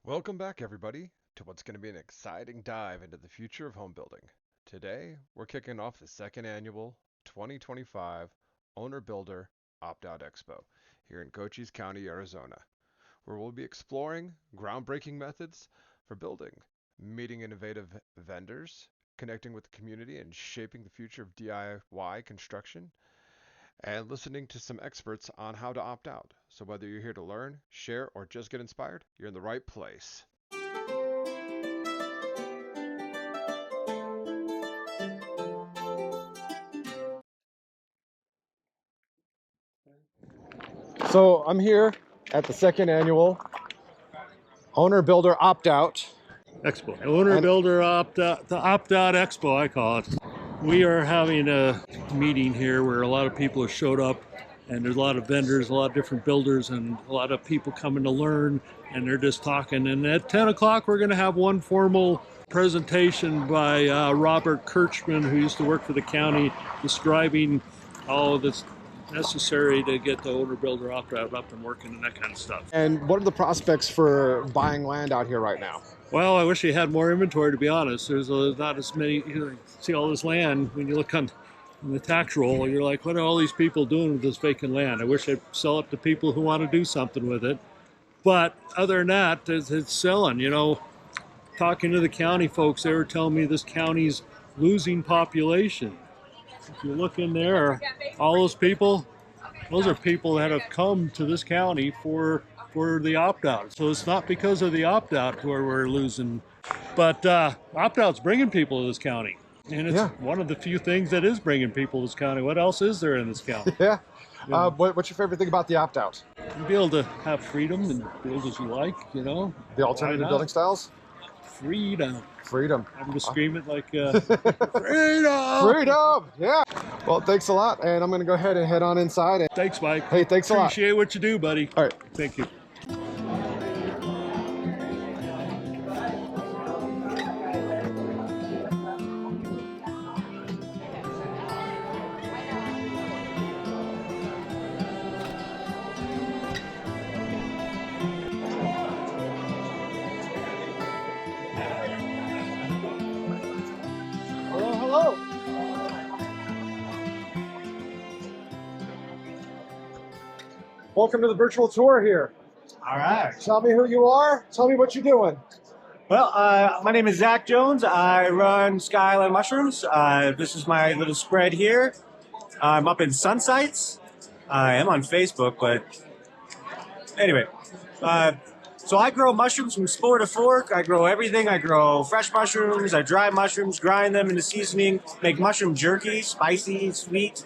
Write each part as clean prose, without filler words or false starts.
Welcome back, everybody, to what's going to be an exciting dive into the future of home building. Today, we're kicking off the second annual 2025 Owner Builder Opt-Out Expo here in Cochise County, Arizona, where we'll be exploring groundbreaking methods for building, meeting innovative vendors, connecting with the community, and shaping the future of DIY construction, and listening to some experts on how to opt out. So whether you're here to learn, share, or just get inspired, you're in the right place. So I'm here at the second annual Owner Builder Opt-Out Expo. Owner Builder Opt-Out, the Opt-Out Expo, I call it. We are having a meeting here where a lot of people have showed up, and there's a lot of vendors, a lot of different builders, and a lot of people coming to learn, and they're just talking. And at 10 o'clock, we're going to have one formal presentation by Robert Kirchman, who used to work for the county, describing all of this necessary to get the owner builder opt-out up and working and that kind of stuff. And what are the prospects for buying land out here right now? Well, I wish we had more inventory, to be honest. There's not as many. You see all this land, when you look on the tax roll, you're like, what are all these people doing with this vacant land? I wish I'd sell it to people who want to do something with it. But other than that, it's selling. You know, talking to the county folks, they were telling me this county's losing population. If you look in there, all those people, those are people that have come to this county for the opt-out. So it's not because of the opt-out where we're losing, but opt-out's bringing people to this county. And it's one of the few things that is bringing people to this county. What else is there in this county? Yeah. What's your favorite thing about the opt-out? You'll be able to have freedom and build as you like, you know. The alternative building styles? Freedom. Freedom. I'm just screaming like, freedom! Freedom! Yeah. Well, thanks a lot. And I'm going to go ahead and head on inside. Thanks, Mike. Hey, thanks a lot. Appreciate what you do, buddy. All right. Thank you. Hello. Welcome to the virtual tour here. All right. Tell me who you are. Tell me what you're doing. Well, my name is Zach Jones. I run Skyline Mushrooms. This is my little spread here. I'm up in Sunsites. I am on Facebook, but anyway. So I grow mushrooms from spore to fork. I grow everything. I grow fresh mushrooms. I dry mushrooms, grind them into seasoning, make mushroom jerky, spicy, sweet.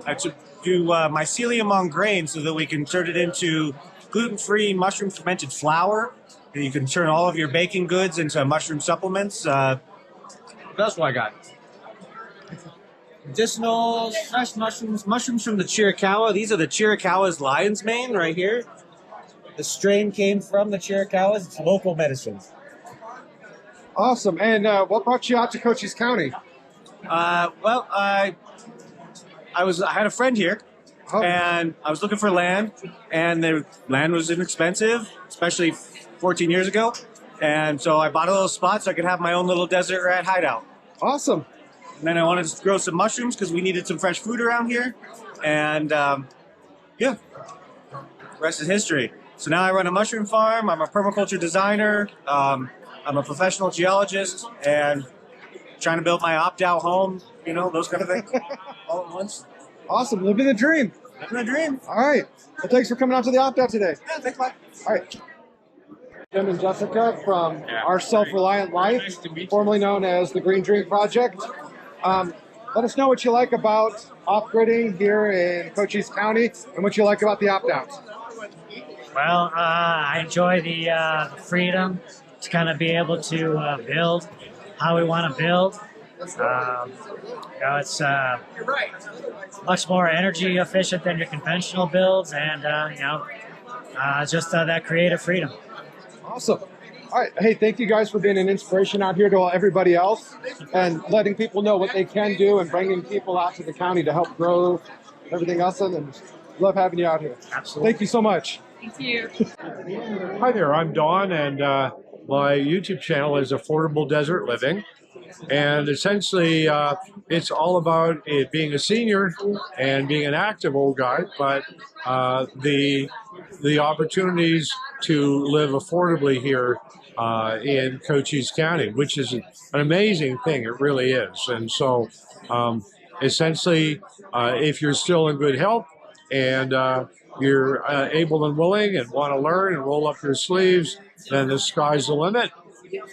I do mycelium on grain so that we can turn it into gluten-free mushroom fermented flour. And you can turn all of your baking goods into mushroom supplements. What else do I got? Medicinals, fresh mushrooms, mushrooms from the Chiricahua. These are the Chiricahua's lion's mane right here. The strain came from the Chiricahuas. It's local medicine. Awesome. And what brought you out to Cochise County? Well, I had a friend here, and I was looking for land, and the land was inexpensive, especially 14 years ago. And so I bought a little spot so I could have my own little desert rat hideout. Awesome. And then I wanted to grow some mushrooms because we needed some fresh food around here. And yeah, the rest is history. So now I run a mushroom farm. I'm a permaculture designer. I'm a professional geologist and trying to build my opt-out home, you know, those kind of things all at once. Awesome. Living the dream. Living the dream. All right. Well, thanks for coming out to the opt-out today. Yeah, thanks, Mike. All right. Jim and Jessica from our Self-Reliant Life, formerly known as the Green Dream Project. Let us know what you like about off-gridding here in Cochise County and what you like about the opt-out. Well, I enjoy the freedom to kind of be able to build how we want to build. You know, it's much more energy efficient than your conventional builds, and you know, just that creative freedom. Awesome. All right. Hey, thank you guys for being an inspiration out here to everybody else and letting people know what they can do and bringing people out to the county to help grow everything else. And love having you out here. Absolutely. Thank you so much. Thank you. Hi there, I'm Don, and my YouTube channel is Affordable Desert Living. And essentially, it's all about it being a senior and being an active old guy, but the opportunities to live affordably here in Cochise County, which is an amazing thing. It really is. And so, essentially, if you're still in good health and you're able and willing and want to learn and roll up your sleeves, then the sky's the limit.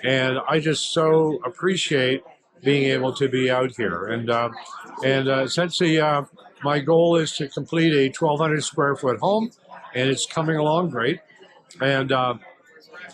And I just so appreciate being able to be out here. And essentially, my goal is to complete a 1,200 square foot home, and it's coming along great. And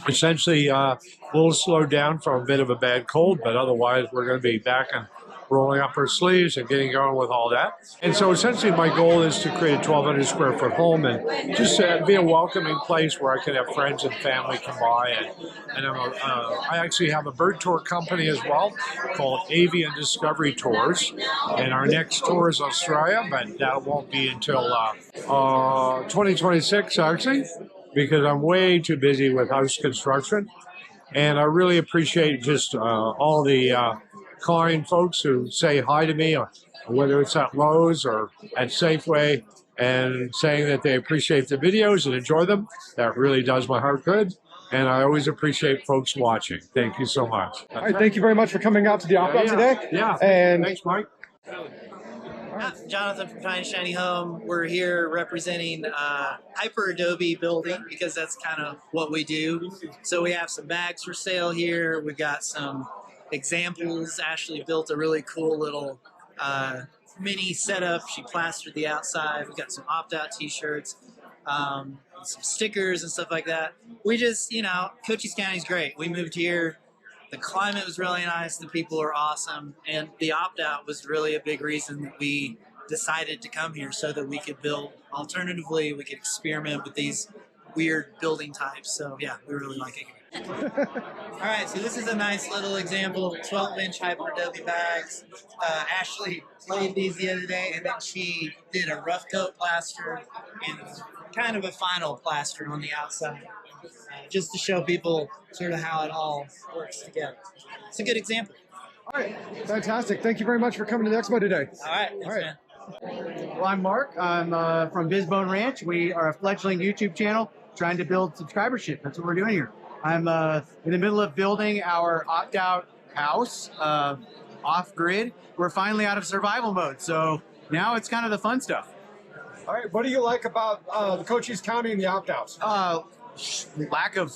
essentially, a little slowed down from a bit of a bad cold, but otherwise, we're going to be back and rolling up our sleeves and getting going with all that. And so essentially my goal is to create a 1,200 square foot home and just be a welcoming place where I can have friends and family come by. And I actually have a bird tour company as well called Avian Discovery Tours. And our next tour is Australia, but that won't be until 2026 actually, because I'm way too busy with house construction. And I really appreciate just all the kind folks who say hi to me, whether it's at Lowe's or at Safeway, and saying that they appreciate the videos and enjoy them. That really does my heart good. And I always appreciate folks watching. Thank you so much. All right, thank you very much for coming out to the opt-out today. Yeah, and thanks, Mike. Jonathan from Tiny Shiny Home. We're here representing Hyper Adobe Building because that's kind of what we do. So we have some bags for sale here. We've got some examples. Ashley built a really cool little mini setup. She plastered the outside. We've got some opt-out t-shirts, some stickers and stuff like that. We just, Cochise County's great. We moved here. The climate was really nice. The people are awesome. And the opt-out was really a big reason that we decided to come here so that we could build alternatively. We could experiment with these weird building types. So yeah, we really like it. All right, so this is a nice little example of 12-inch Hyper Adobe bags. Ashley laid these the other day, and then she did a rough coat plaster and kind of a final plaster on the outside. Just to show people sort of how it all works together. It's a good example. all right, fantastic. Thank you very much for coming to the expo today. All right. Thanks, All right. man. Well, I'm Mark. I'm from Bisbone Ranch. We are a fledgling YouTube channel trying to build subscribership. That's what we're doing here. I'm in the middle of building our opt-out house off-grid. We're finally out of survival mode, so now it's kind of the fun stuff. All right, what do you like about the Cochise County and the opt-outs? Lack of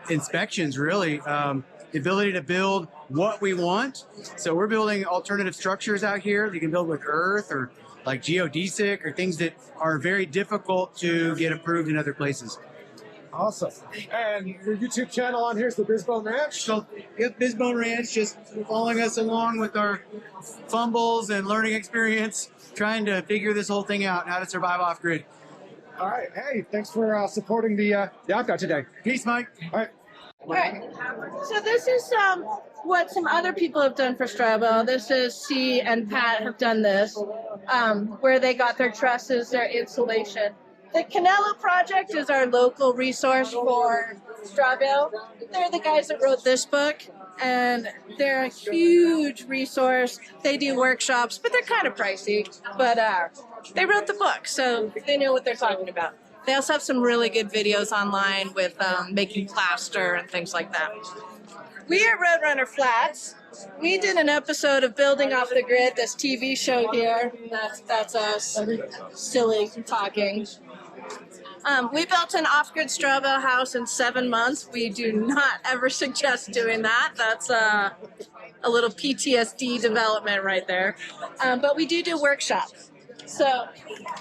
inspections, really. The ability to build what we want. So we're building alternative structures out here. You can build with earth or like geodesic or things that are very difficult to get approved in other places. Awesome. And your YouTube channel on here is the Bisbone Ranch? So, yep, Bisbone Ranch, just following us along with our fumbles and learning experience, trying to figure this whole thing out, how to survive off-grid. All right, hey, thanks for supporting the opt-out today. Peace, Mike. All right. All right. So this is what some other people have done for Strabo. This is C and Pat have done this, where they got their trusses, their insulation. The Canelo Project is our local resource for Strabo. They're the guys that wrote this book, and they're a huge resource. They do workshops, but they're kind of pricey. But they wrote the book, so they know what they're talking about. They also have some really good videos online with making plaster and things like that. We at RoadRunner Flats, we did an episode of Building Off the Grid, this TV show here. That's us, silly talking. We built an off-grid Strabo house in 7 months. We do not ever suggest doing that. That's a little PTSD development right there. But we do workshops. So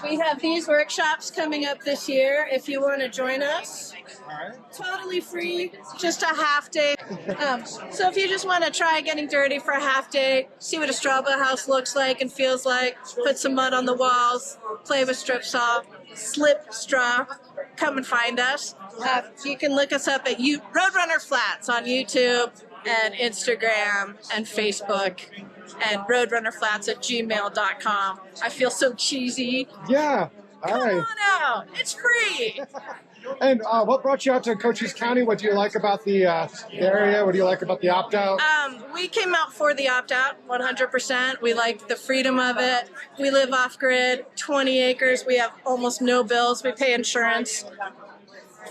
we have these workshops coming up this year. If you want to join us, totally free, just a half day. So if you just want to try getting dirty for a half day, see what a Strabo house looks like and feels like, put some mud on the walls, play with strip saw, slip straw, come and find us. You can look us up at RoadRunner Flats on YouTube and Instagram and Facebook, and roadrunnerflats@gmail.com. I feel so cheesy. Yeah. All right. Come on out. It's free. And what brought you out to Cochise County? What do you like about the area? What do you like about the opt-out? We came out for the opt-out 100%. We like the freedom of it. We live off-grid, 20 acres. We have almost no bills. We pay insurance,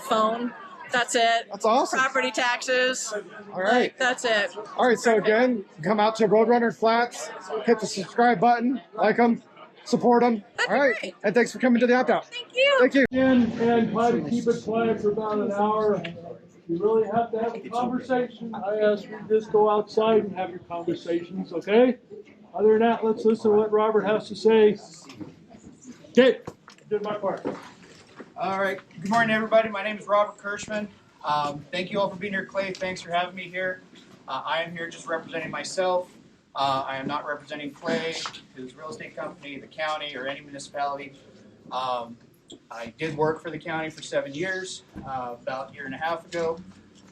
phone. That's it. That's awesome. Property taxes. All right. That's it. All right, so again, come out to RoadRunner Flats, hit the subscribe button, like them, support them. That'd All be right, great. and thanks for coming to the opt-out. Thank you. Thank you. And try to keep it quiet for about an hour. You really have to have a conversation. I ask you just go outside and have your conversations, okay? Other than that, let's listen to what Robert has to say. Okay, did my part. All right. Good morning, everybody. My name is Robert Kirschman. Thank you all for being here. Clay, thanks for having me here. I am here just representing myself. I am not representing Clay, his real estate company, the county, or any municipality. I did work for the county for 7 years, about a year and a half ago.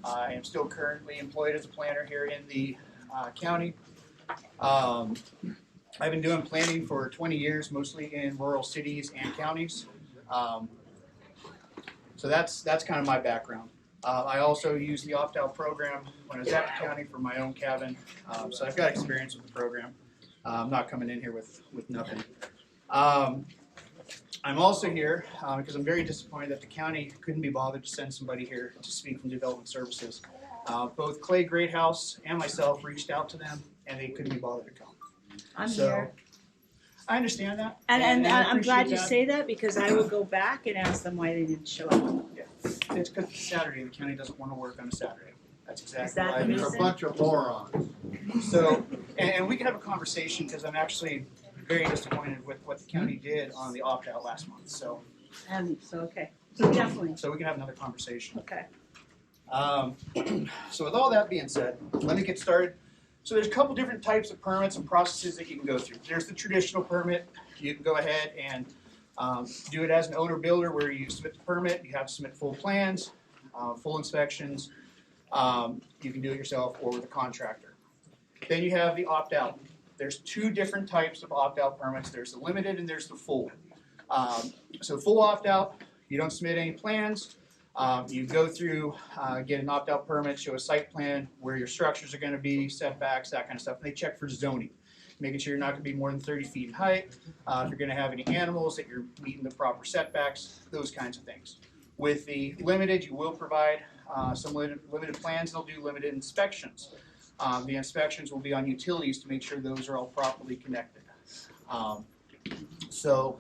I am still currently employed as a planner here in the county. I've been doing planning for 20 years, mostly in rural cities and counties. So that's kind of my background. I also used the opt-out program when I was at the county for my own cabin. So I've got experience with the program. I'm not coming in here with nothing. I'm also here because I'm very disappointed that the county couldn't be bothered to send somebody here to speak from Development Services. Both Clay Greathouse and myself reached out to them, and they couldn't be bothered to come. I'm here. I understand that. And I I'm glad you appreciate say that because I will go back and ask them why they didn't show up. Yeah, it's because it's Saturday. The county doesn't want to work on a Saturday. That's exactly Is that why. the They're reason? a bunch of morons. So, and we can have a conversation because I'm actually very disappointed with what the county did on the opt-out last month. So Okay. So definitely. So we can have another conversation. Okay. So with all that being said, let me get started. So there's a couple different types of permits and processes that you can go through. There's the traditional permit. You can go ahead and do it as an owner builder where you submit the permit, you have to submit full plans, full inspections. You can do it yourself or with a contractor. Then you have the opt-out. There's two different types of opt-out permits. There's the limited and there's the full. So full opt-out, you don't submit any plans. You go through, get an opt-out permit, show a site plan where your structures are going to be, setbacks, that kind of stuff. And they check for zoning, making sure you're not going to be more than 30 feet in height. If you're going to have any animals, that you're meeting the proper setbacks, those kinds of things. With the limited, you will provide some limited plans. They'll do limited inspections. The inspections will be on utilities to make sure those are all properly connected. So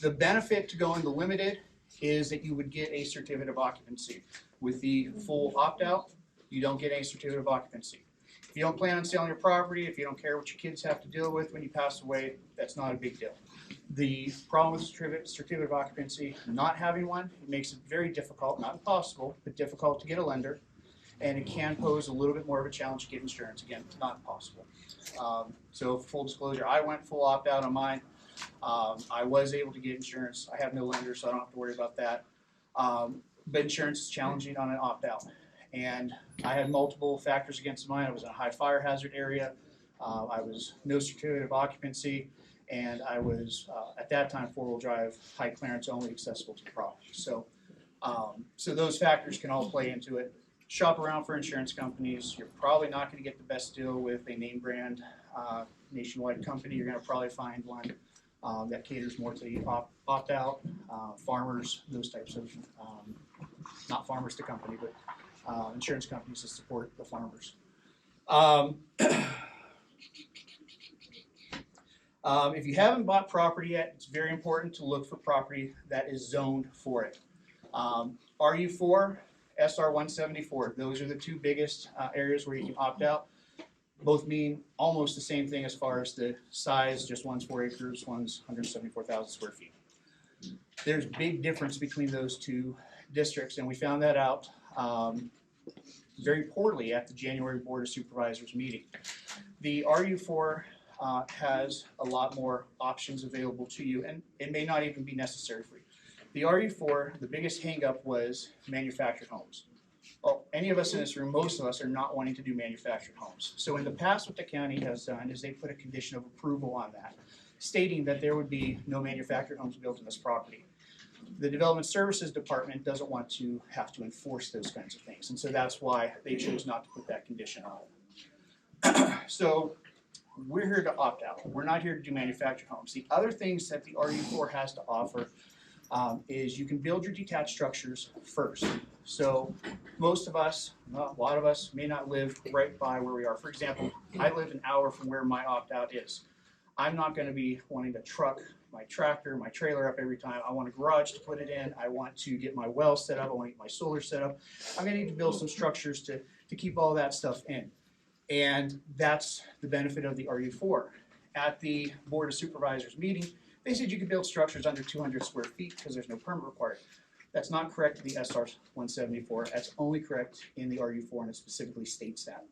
the benefit to going to limited is that you would get a certificate of occupancy. With the full opt-out, you don't get any certificate of occupancy. If you don't plan on selling your property, if you don't care what your kids have to deal with when you pass away, that's not a big deal. The problem with certificate of occupancy, not having one, it makes it very difficult, not impossible, but difficult to get a lender, and it can pose a little bit more of a challenge to get insurance. Again, it's not impossible. So full disclosure, I went full opt-out on mine. I was able to get insurance. I have no lender, so I don't have to worry about that. But insurance is challenging on an opt-out. And I had multiple factors against mine. I was in a high fire hazard area. I was no certificate of occupancy. And I was, at that time, four-wheel drive, high clearance, only accessible to the property. So, so those factors can all play into it. Shop around for insurance companies. You're probably not going to get the best deal with a name brand nationwide company. You're going to probably find one that caters more to the opt-out, farmers, those types of, not farmers to company, but insurance companies to support the farmers. If you haven't bought property yet, it's very important to look for property that is zoned for it. RU4, SR174, those are the two biggest areas where you can opt out. Both mean almost the same thing as far as the size, just one's 4 acres, one's 174,000 square feet. There's big difference between those two districts, and we found that out very poorly at the January Board of Supervisors meeting. The RU4 has a lot more options available to you, and it may not even be necessary for you. The RU4, the biggest hangup was manufactured homes. Well, any of us in this room, most of us are not wanting to do manufactured homes. So in the past, what the county has done is they put a condition of approval on that, stating that there would be no manufactured homes built on this property. The Development Services Department doesn't want to have to enforce those kinds of things, and so that's why they chose not to put that condition on it. So we're here to opt out. We're not here to do manufactured homes. The other things that the RU4 has to offer is you can build your detached structures first. So most of us, a lot of us, may not live right by where we are. For example, I live an hour from where my opt-out is. I'm not going to be wanting to truck my tractor, my trailer up every time. I want a garage to put it in. I want to get my well set up. I want to get my solar set up. I'm going to need to build some structures to keep all that stuff in. And that's the benefit of the RU4. At the Board of Supervisors meeting, they said you could build structures under 200 square feet because there's no permit required. That's not correct in the SR 174. That's only correct in the RU4, and it specifically states that.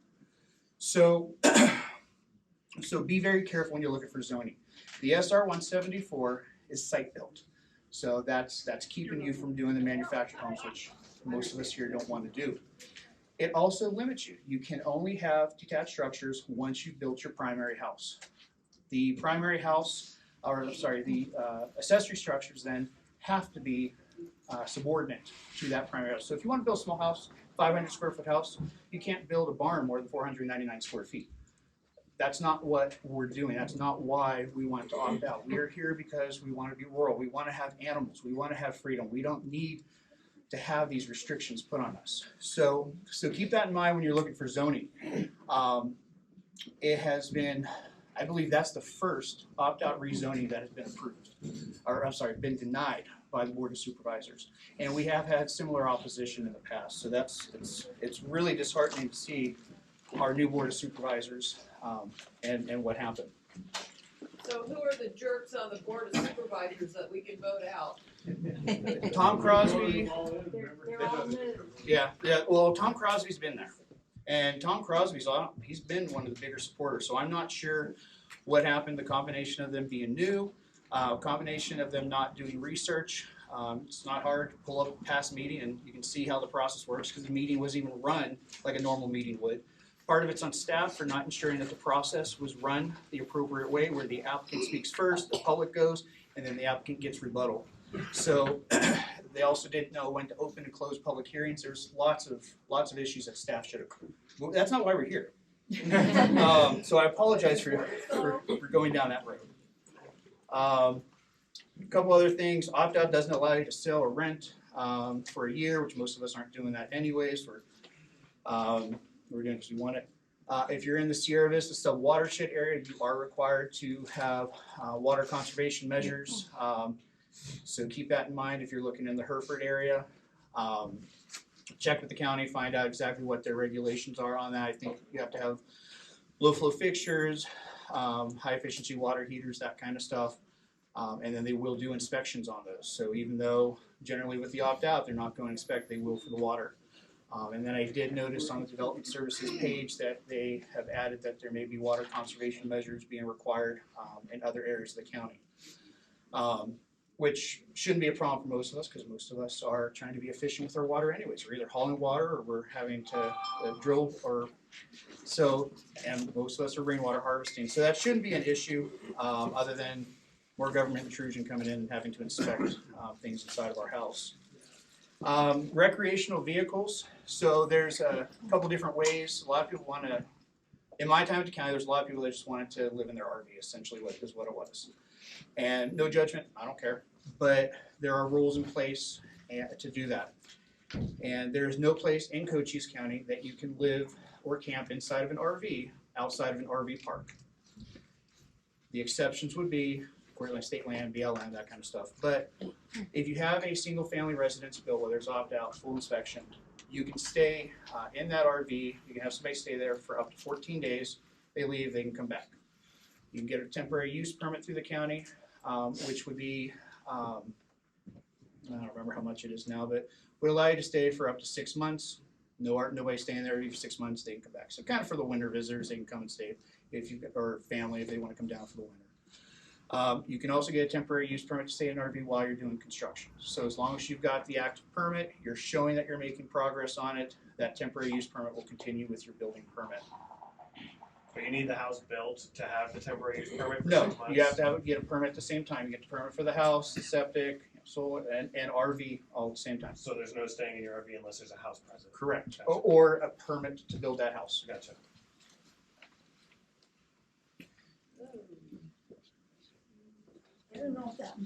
So, so be very careful when you're looking for zoning. The SR 174 is site built. So that's keeping you from doing the manufactured homes, which most of us here don't want to do. It also limits you. You can only have detached structures once you've built your primary house. The primary house, or sorry, the accessory structures then have to be subordinate to that primary house. So if you want to build a small house, 500 square foot house, you can't build a barn more than 499 square feet. That's not what we're doing. That's not why we want to opt out. We're here because we want to be rural. We want to have animals. We want to have freedom. We don't need to have these restrictions put on us. So keep that in mind when you're looking for zoning. It has been, I believe that's the first opt-out rezoning that has been approved, or I'm sorry, been denied by the Board of Supervisors. And we have had similar opposition in the past. So it's really disheartening to see our new Board of Supervisors and what happened. So who are the jerks on the Board of Supervisors that we can vote out? Tom Crosby. They're all new. Yeah. Well, Tom Crosby's been there, and Tom Crosby's he's been one of the bigger supporters. So I'm not sure what happened. The combination of them being new, combination of them not doing research. It's not hard to pull up a past meeting, and you can see how the process works because the meeting wasn't even run like a normal meeting would. Part of it's on staff for not ensuring that the process was run the appropriate way, where the applicant speaks first, the public goes, and then the applicant gets rebuttal. So they also didn't know when to open and close public hearings. There's lots of issues that staff should have. That's not why we're here. So I apologize for going down that road. A couple other things. Opt-out doesn't allow you to sell or rent for a year, which most of us aren't doing that anyways. We're doing it because we want it. If you're in the Sierra Vista sub-watershed area, you are required to have water conservation measures. So keep that in mind if you're looking in the Hereford area. Check with the county, find out exactly what their regulations are on that. I think you have to have low flow fixtures, high efficiency water heaters, that kind of stuff. And then they will do inspections on those. So even though generally with the opt-out, they're not going to inspect, they will for the water. And then I did notice on the Development Services page that they have added that there may be water conservation measures being required in other areas of the county. Which shouldn't be a problem for most of us because most of us are trying to be efficient with our water anyways. We're either hauling water or we're having to drill and most of us are rainwater harvesting. So that shouldn't be an issue other than more government intrusion coming in and having to inspect things inside of our house. Recreational vehicles. So there's a couple different ways. A lot of people want to, in my time at the county, there's a lot of people that just wanted to live in their RV, essentially is what it was. And no judgment, I don't care. But there are rules in place to do that. And there's no place in Cochise County that you can live or camp inside of an RV outside of an RV park. The exceptions would be Portland State Land, BLM, that kind of stuff. But if you have a single family residence built where there's opt-out, full inspection, you can stay in that RV. You can have somebody stay there for up to 14 days. They leave, they can come back. You can get a temporary use permit through the county, which would be, I don't remember how much it is now, but would allow you to stay for up to 6 months. Nobody staying there for 6 months, they can come back. So kind of for the winter visitors, they can come and stay or family if they want to come down for the winter. You can also get a temporary use permit to stay in an RV while you're doing construction. So as long as you've got the active permit, you're showing that you're making progress on it, that temporary use permit will continue with your building permit. But you need the house built to have the temporary use permit for No, 6 months? you have to get a permit at the same time. You get the permit for the house, the septic, So and RV all at the same time. So there's no staying in your RV unless there's a house present. Correct. Gotcha. Or a permit to build that house. Gotcha. I don't know if that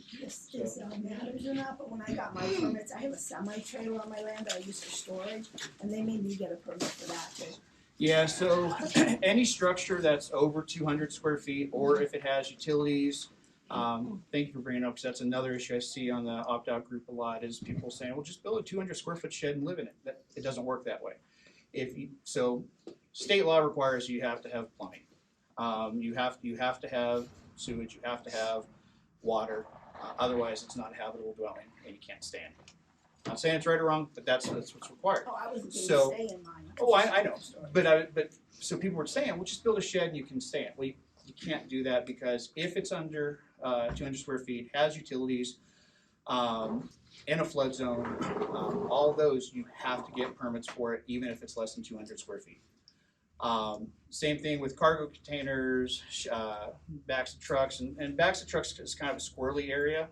matters or not, but when I got my permits, I have a semi-trailer on my land that I use for storage, and they made me get a permit for that too. Yeah, so any structure that's over 200 square feet, or if it has utilities, thank you for bringing it up, because that's another issue I see on the opt-out group a lot, is people saying, well, just build a 200 square foot shed and live in it. It doesn't work that way. So state law requires you have to have plumbing. You have to have sewage, you have to have water, otherwise it's not a habitable dwelling and you can't stay in it. I'm not saying it's right or wrong, but that's what's required. Oh, I wasn't So- going to stay in mine. Oh, I know, but so people were saying, well, just build a shed and you can stay in it. Well, you can't do that, because if it's under 200 square feet, has utilities, in a flood zone, all those you have to get permits for it, even if it's less than 200 square feet. Same thing with cargo containers, backs of trucks, and backs of trucks is kind of a squirrely area.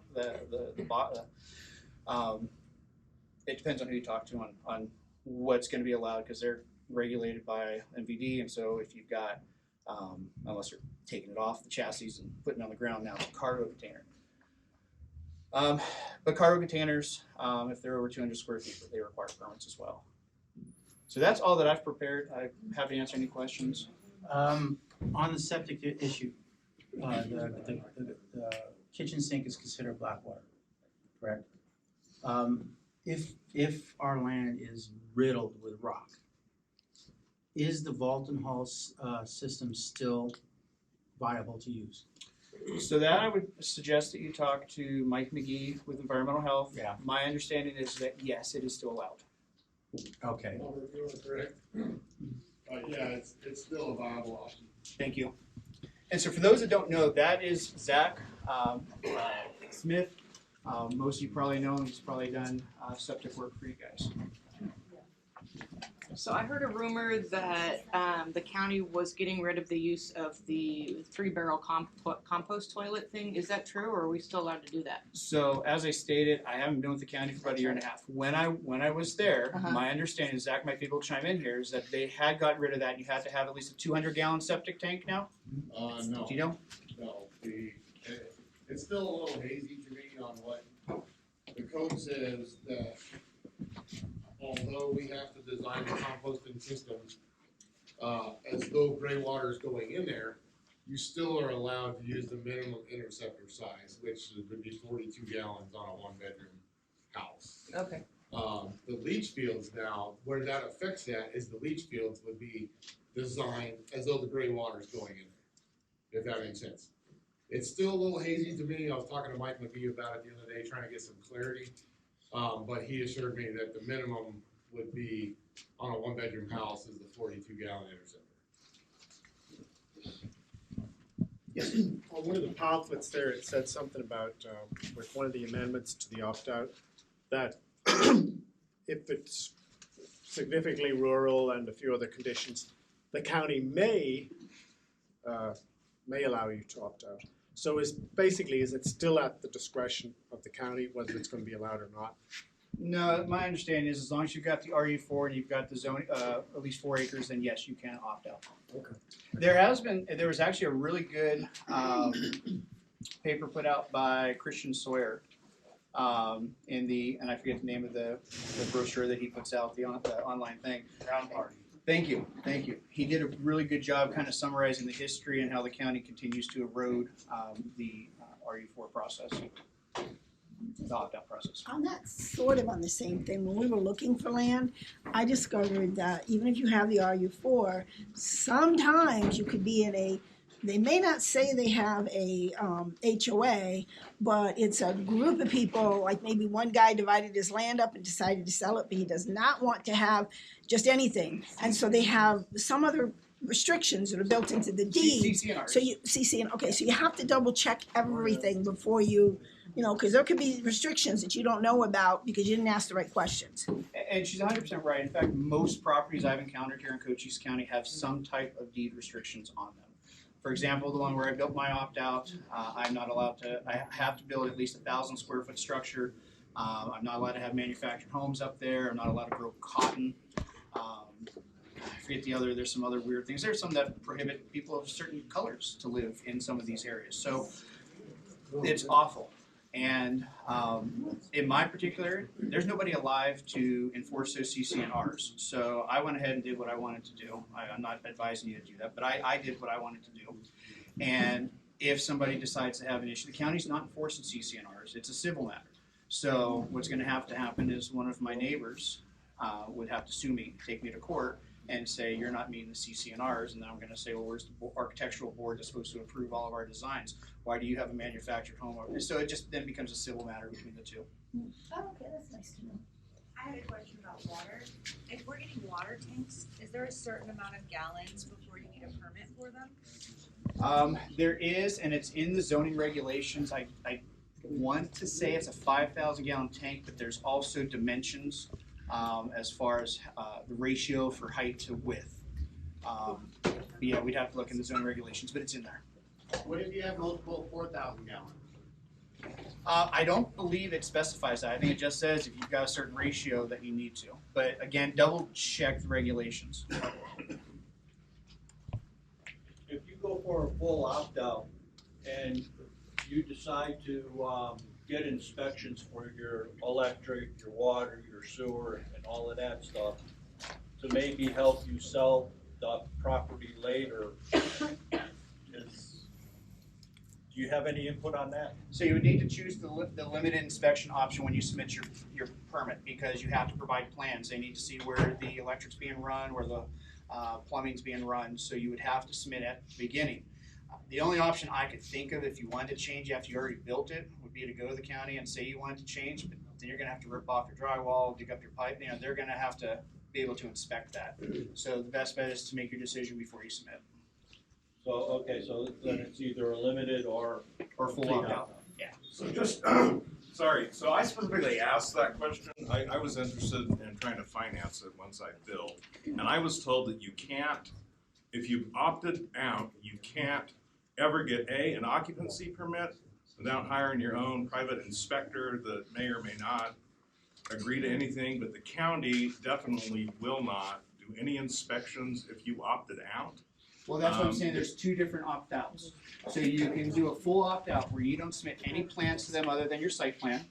It depends on who you talk to on what's going to be allowed, because they're regulated by MVD, and so if you've got, unless you're taking it off the chassis and putting it on the ground, now it's a cargo container. But cargo containers, if they're over 200 square feet, they require permits as well. So that's all that I've prepared. I'm happy to answer any questions. On the septic issue, the kitchen sink is considered black water, correct? If our land is riddled with rock, is the vault and hall system still viable to use? So that I would suggest that you talk to Mike McGee with Environmental Health. Yeah. My understanding is that yes, it is still allowed. Okay. Yeah, it's still a viable option. Thank you. And so for those that don't know, that is Zach Smith. Most of you probably know him. He's probably done septic work for you guys. So I heard a rumor that the county was getting rid of the use of the 3-barrel compost toilet thing. Is that true, or are we still allowed to do that? So as I stated, I haven't been with the county for about a year and a half. When I was there, my understanding, Zach might be able to chime in here, is that they had gotten rid of that. You had to have at least a 200-gallon septic tank now? No. Do you know? No. It's still a little hazy to me on what the code says, that although we have to design the composting systems as though gray water is going in there, you still are allowed to use the minimum interceptor size, which would be 42 gallons on a 1-bedroom house. Okay. The leach fields now, where that affects that is the leach fields would be designed as though the gray water is going in there, if that makes sense. It's still a little hazy to me. I was talking to Mike McGee about it the other day, trying to get some clarity. But he assured me that the minimum would be on a 1-bedroom house is the 42-gallon interceptor. Yes. On one of the pamphlets there, it said something about, with one of the amendments to the opt-out, that if it's significantly rural and a few other conditions, the county may allow you to opt out. So is it still at the discretion of the county whether it's going to be allowed or not? No, my understanding is as long as you've got the RU4 and you've got the zone, at least 4 acres, then yes, you can opt out. Okay. There was actually a really good paper put out by Christian Sawyer and I forget the name of the brochure that he puts out, the online thing. Ground party. Thank you. He did a really good job kind of summarizing the history and how the county continues to erode the RU4 process, the opt-out process. On that sort of on the same thing, when we were looking for land, I discovered that even if you have the RU4, sometimes you could be in they may not say they have a HOA, but it's a group of people, like maybe one guy divided his land up and decided to sell it, but he does not want to have just anything. And so they have some other restrictions that are built into the deed. CCNRs. So you have to double check everything before you because there could be restrictions that you don't know about because you didn't ask the right questions. And she's 100% right. In fact, most properties I've encountered here in Cochise County have some type of deed restrictions on them. For example, the one where I built my opt-out, I'm not allowed to, I have to build at least 1,000 square foot structure. I'm not allowed to have manufactured homes up there. I'm not allowed to grow cotton. I forget there's some other weird things. There's some that prohibit people of certain colors to live in some of these areas. So it's awful. And in my particular, there's nobody alive to enforce those CCNRs. So I went ahead and did what I wanted to do. I'm not advising you to do that, but I did what I wanted to do. And if somebody decides to have an issue, the county's not enforcing CCNRs. It's a civil matter. So what's going to happen is one of my neighbors would have to sue me, take me to court, and say, you're not meeting the CCNRs, and then I'm going to say, well, where's the architectural board that's supposed to approve all of our designs? Why do you have a manufactured home? So it just then becomes a civil matter between the two. Oh, okay, that's nice to know. I had a question about water. If we're getting water tanks, is there a certain amount of gallons before you need a permit for them? There is, and it's in the zoning regulations. I want to say it's a 5,000 gallon tank, but there's also dimensions as far as the ratio for height to width. Yeah, we'd have to look in the zoning regulations, but it's in there. What if you have multiple 4,000 gallon? I don't believe it specifies that. I think it just says if you've got a certain ratio that you need to. But again, double check the regulations. If you go for a full opt-out and you decide to get inspections for your electric, your water, your sewer, and all of that stuff to maybe help you sell the property later, do you have any input on that? So you would need to choose the limited inspection option when you submit your permit, because you have to provide plans. They need to see where the electric's being run, where the plumbing's being run, so you would have to submit at the beginning. The only option I could think of if you wanted to change after you already built it would be to go to the county and say you wanted to change, but then you're going to have to rip off your drywall, dig up your pipe. You know, they're going to have to be able to inspect that. So the best bet is to make your decision before you submit. So, okay, so then it's either a limited or full opt-out. Yeah. So just, sorry, so I specifically asked that question. I was interested in trying to finance it once I build. And I was told that you can't, if you've opted out, you can't ever get an occupancy permit without hiring your own private inspector that may or may not agree to anything, but the county definitely will not do any inspections if you opted out. Well, that's what I'm saying. There's two different opt-outs. So you can do a full opt-out where you don't submit any plans to them other than your site plan.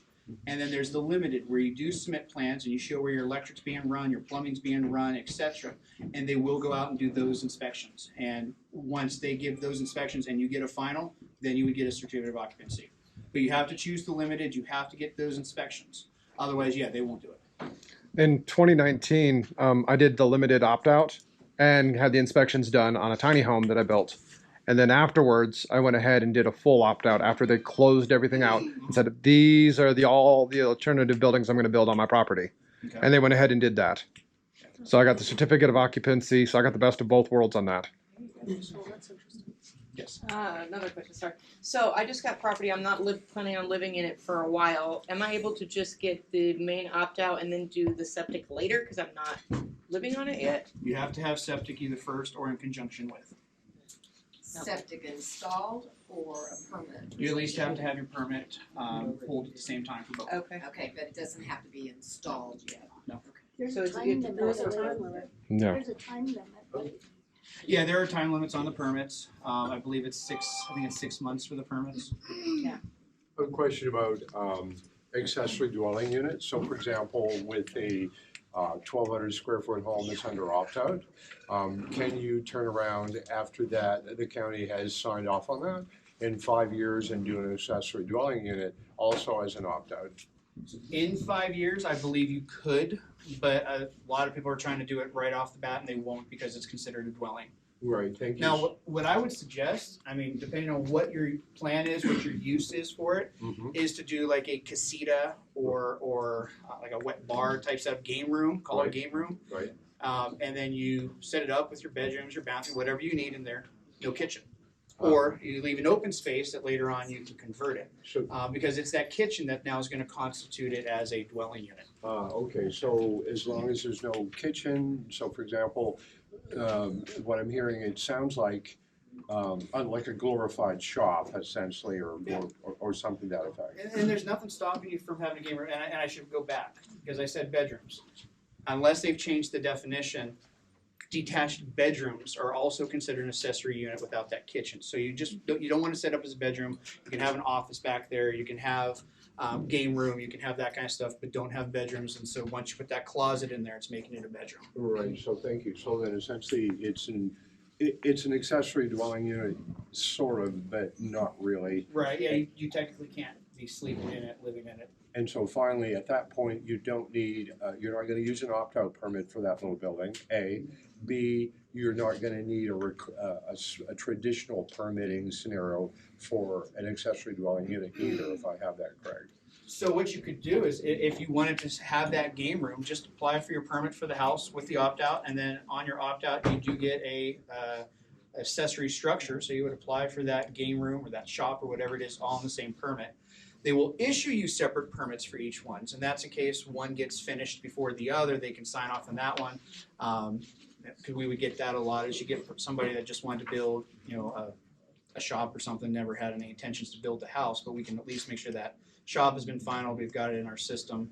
And then there's the limited where you do submit plans and you show where your electric's being run, your plumbing's being run, etc. And they will go out and do those inspections. And once they give those inspections and you get a final, then you would get a certificate of occupancy. But you have to choose the limited. You have to get those inspections. Otherwise, yeah, they won't do it. In 2019, I did the limited opt-out and had the inspections done on a tiny home that I built. And then afterwards, I went ahead and did a full opt-out after they closed everything out and said, these are all the alternative buildings I'm going to build on my property. Okay. And they went ahead and did that. So I got the certificate of occupancy, so I got the best of both worlds on that. Yes. Another question, sorry. So I just got property. I'm not planning on living in it for a while. Am I able to just get the main opt-out and then do the septic later because I'm not living on it yet? You have to have septic either first or in conjunction with. Septic installed or a permit? You at least have to have your permit pulled at the same time for both. Okay. Okay, but it doesn't have to be installed yet. No. Okay. There's So a it's time good. limit. There's a time limit. No. There's a time limit. Yeah, there are time limits on the permits. I believe it's 6 months for the permits. Yeah. A question about accessory dwelling units. So for example, with a 1,200 square foot home that's under opt-out, can you turn around after that, the county has signed off on that, in 5 years and do an accessory dwelling unit also as an opt-out? In 5 years, I believe you could, but a lot of people are trying to do it right off the bat and they won't because it's considered a dwelling. Right, thank you. Now, what I would suggest, I mean, depending on what your plan is, what your use is for it, is to do like a casita or like a wet bar type stuff, game room, call it a game room. Right. And then you set it up with your bedrooms, your bathroom, whatever you need in there, no kitchen. Or you leave an open space that later on you can convert it. Because it's that kitchen that now is going to constitute it as a dwelling unit. Okay, so as long as there's no kitchen, so for example, what I'm hearing, it sounds like like a glorified shop essentially, or something to that effect. And there's nothing stopping you from having a game room. And I should go back because I said bedrooms. Unless they've changed the definition, detached bedrooms are also considered an accessory unit without that kitchen. So you don't want to set up as a bedroom. You can have an office back there. You can have game room. You can have that kind of stuff, but don't have bedrooms. And so once you put that closet in there, it's making it a bedroom. Right. So thank you. So then essentially, it's an accessory dwelling unit, sort of, but not really. Right. Yeah. You technically can't be sleeping in it, living in it. And so finally, at that point, you don't need, you're not going to use an opt-out permit for that little building, A. B, you're not going to need a traditional permitting scenario for an accessory dwelling unit either, if I have that correct. So what you could do is, if you wanted to have that game room, just apply for your permit for the house with the opt-out, and then on your opt-out, you do get a accessory structure. So you would apply for that game room or that shop or whatever it is, all in the same permit. They will issue you separate permits for each one, and that's in case one gets finished before the other. They can sign off on that one. Because we would get that a lot, is you get somebody that just wanted to build, a shop or something, never had any intentions to build the house, but we can at least make sure that shop has been final. We've got it in our system.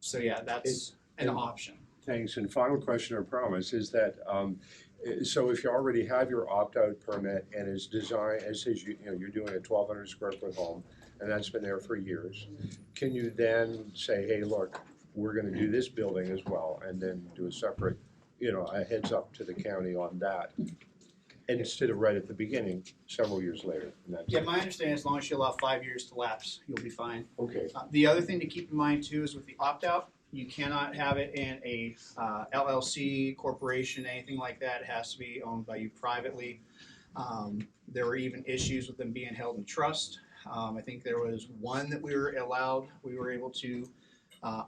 So yeah, that's an option. Thanks. And final question, I promise, is that so if you already have your opt-out permit and it's designed, it says you're doing a 1,200 square foot home, and that's been there for years, can you then say, hey, look, we're going to do this building as well, and then do a separate, a heads up to the county on that, instead of right at the beginning, several years later? Yeah, my understanding is as long as you allow 5 years to lapse, you'll be fine. Okay. The other thing to keep in mind too is with the opt-out, you cannot have it in a LLC, corporation, anything like that. It has to be owned by you privately. There were even issues with them being held in trust. I think there was one that we were able to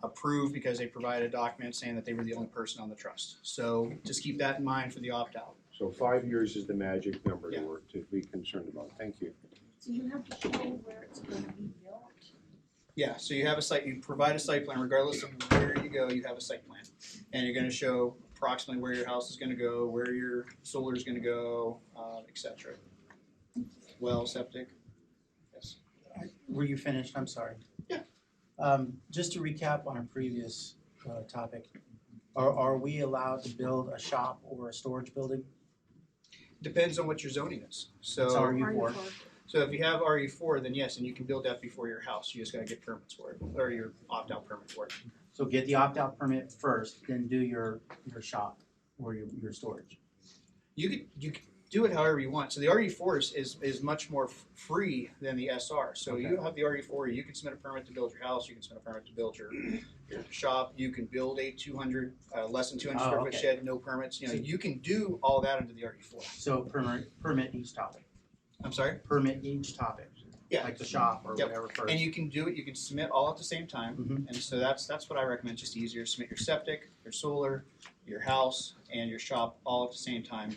approve because they provided a document saying that they were the only person on the trust. So just keep that in mind for the opt-out. So 5 years is the magic number to be concerned about. Thank you. So you have to show where it's going to be built? Yeah, so you have a site, you provide a site plan, regardless of where you go, you have a site plan. And you're gonna show approximately where your house is gonna go, where your solar is gonna go, etc. Well, septic. Yes. Were you finished? I'm sorry. Yeah. Just to recap on a previous topic, are we allowed to build a shop or a storage building? Depends on what your zoning is. So It's RU4. So if you have RU4, then yes, and you can build that before your house. You just gotta get permits for it, or your opt-out permit for it. So get the opt-out permit first, then do your shop or your storage. You could do it however you want. So the RU4 is much more free than the SR. So Okay. you have the RU4, you can submit a permit to build your house, you can submit a permit to build your shop, you can build a 200, less than 200 square foot okay. shed, no permits. You can do all that under the RU4. So permit each topic. I'm sorry? Permit each topic. Yeah. Like the shop or whatever first. And you can do it, you can submit all at the same time. And so that's what I recommend, just easier. Submit your septic, your solar, your house, and your shop all at the same time.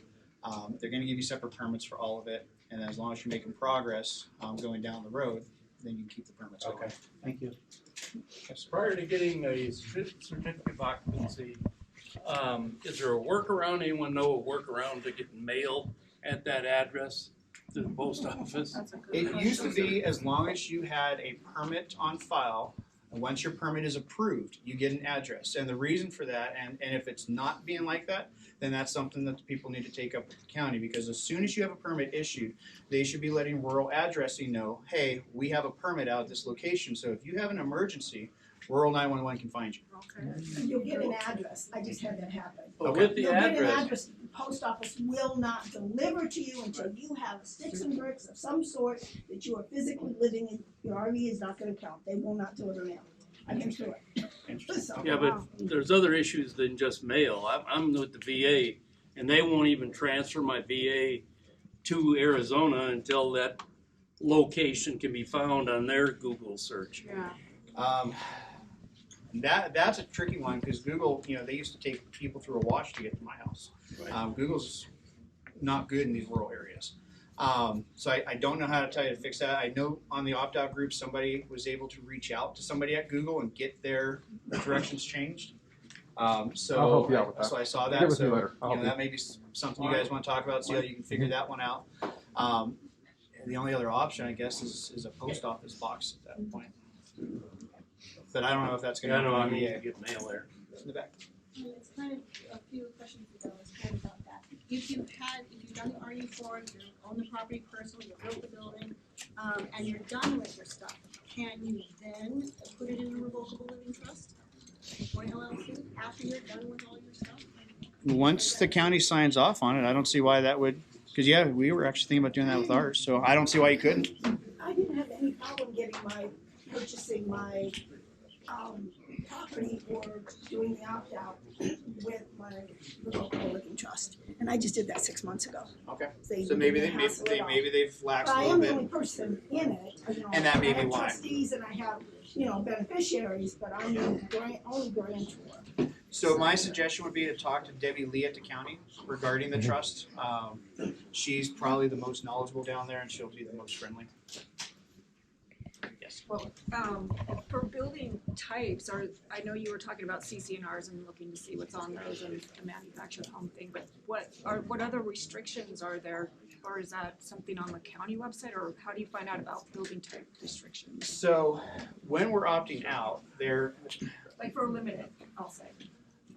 They're gonna give you separate permits for all of it. And as long as you're making progress going down the road, then you can keep the permits. Okay, thank you. Prior to getting a certificate of occupancy, is there a workaround? Anyone know a workaround to getting mail at that address to the post office? It used to be as long as you had a permit on file, and once your permit is approved, you get an address. And the reason for that, and if it's not being like that, then that's something that the people need to take up with the county, because as soon as you have a permit issued, they should be letting rural addressing know, hey, we have a permit out at this location, so if you have an emergency, rural 911 can find you. Okay. You'll get an address. I just had that happen. But with the You'll get an address, address. The post office will not deliver to you until you have sticks and bricks of some sort that you are physically living in. Your RV is not going to count. They will not deliver mail. I've been through it. So, yeah, but there's other issues than just mail. I'm with the VA, and they won't even transfer my VA to Arizona until that location can be found on their Google search. Yeah. That's a tricky one, because Google, they used to take people through a wash to get to my house. Right. Google's not good in these rural areas. So I don't know how to tell you to fix that. I know on the opt-out group, somebody was able to reach out to somebody at Google and get their directions changed. So I'll help you out with that. So I saw I'll that. get with So you later. I'll help that you. may be something you guys want to talk about. See how you can figure that one out. And the only other option, I guess, is a post office box at that point. But I don't know if that's going to. I know. I mean, you get mail there. In the back. It's kind of a few questions ago. It's kind of about that. If you've done the RU4, you own the property personally, you built the building, and you're done with your stuff, can you then put it in a revocable living trust or LLC after you're done with all your stuff? Once the county signs off on it, I don't see why that would. Because we were actually thinking about doing that with ours, so I don't see why you couldn't. I didn't have any problem purchasing my property or doing the opt-out with my revocable living trust, and I just did that 6 months ago. Okay. They So maybe didn't hassle at all. maybe they've laxed But a I little am bit. the only person in it, And that may I be have why. trustees and I have, beneficiaries, but I'm the only grantor. So my suggestion would be to talk to Debbie Lee at the county regarding the trust. She's probably the most knowledgeable down there, and she'll be the most friendly. Yes. Well, for building types, I know you were talking about CC&Rs and looking to see what's on those and the manufactured home thing, but what other restrictions are there? Or is that something on the county website, or how do you find out about building type restrictions? So when we're opting out, Like for limited, I'll say.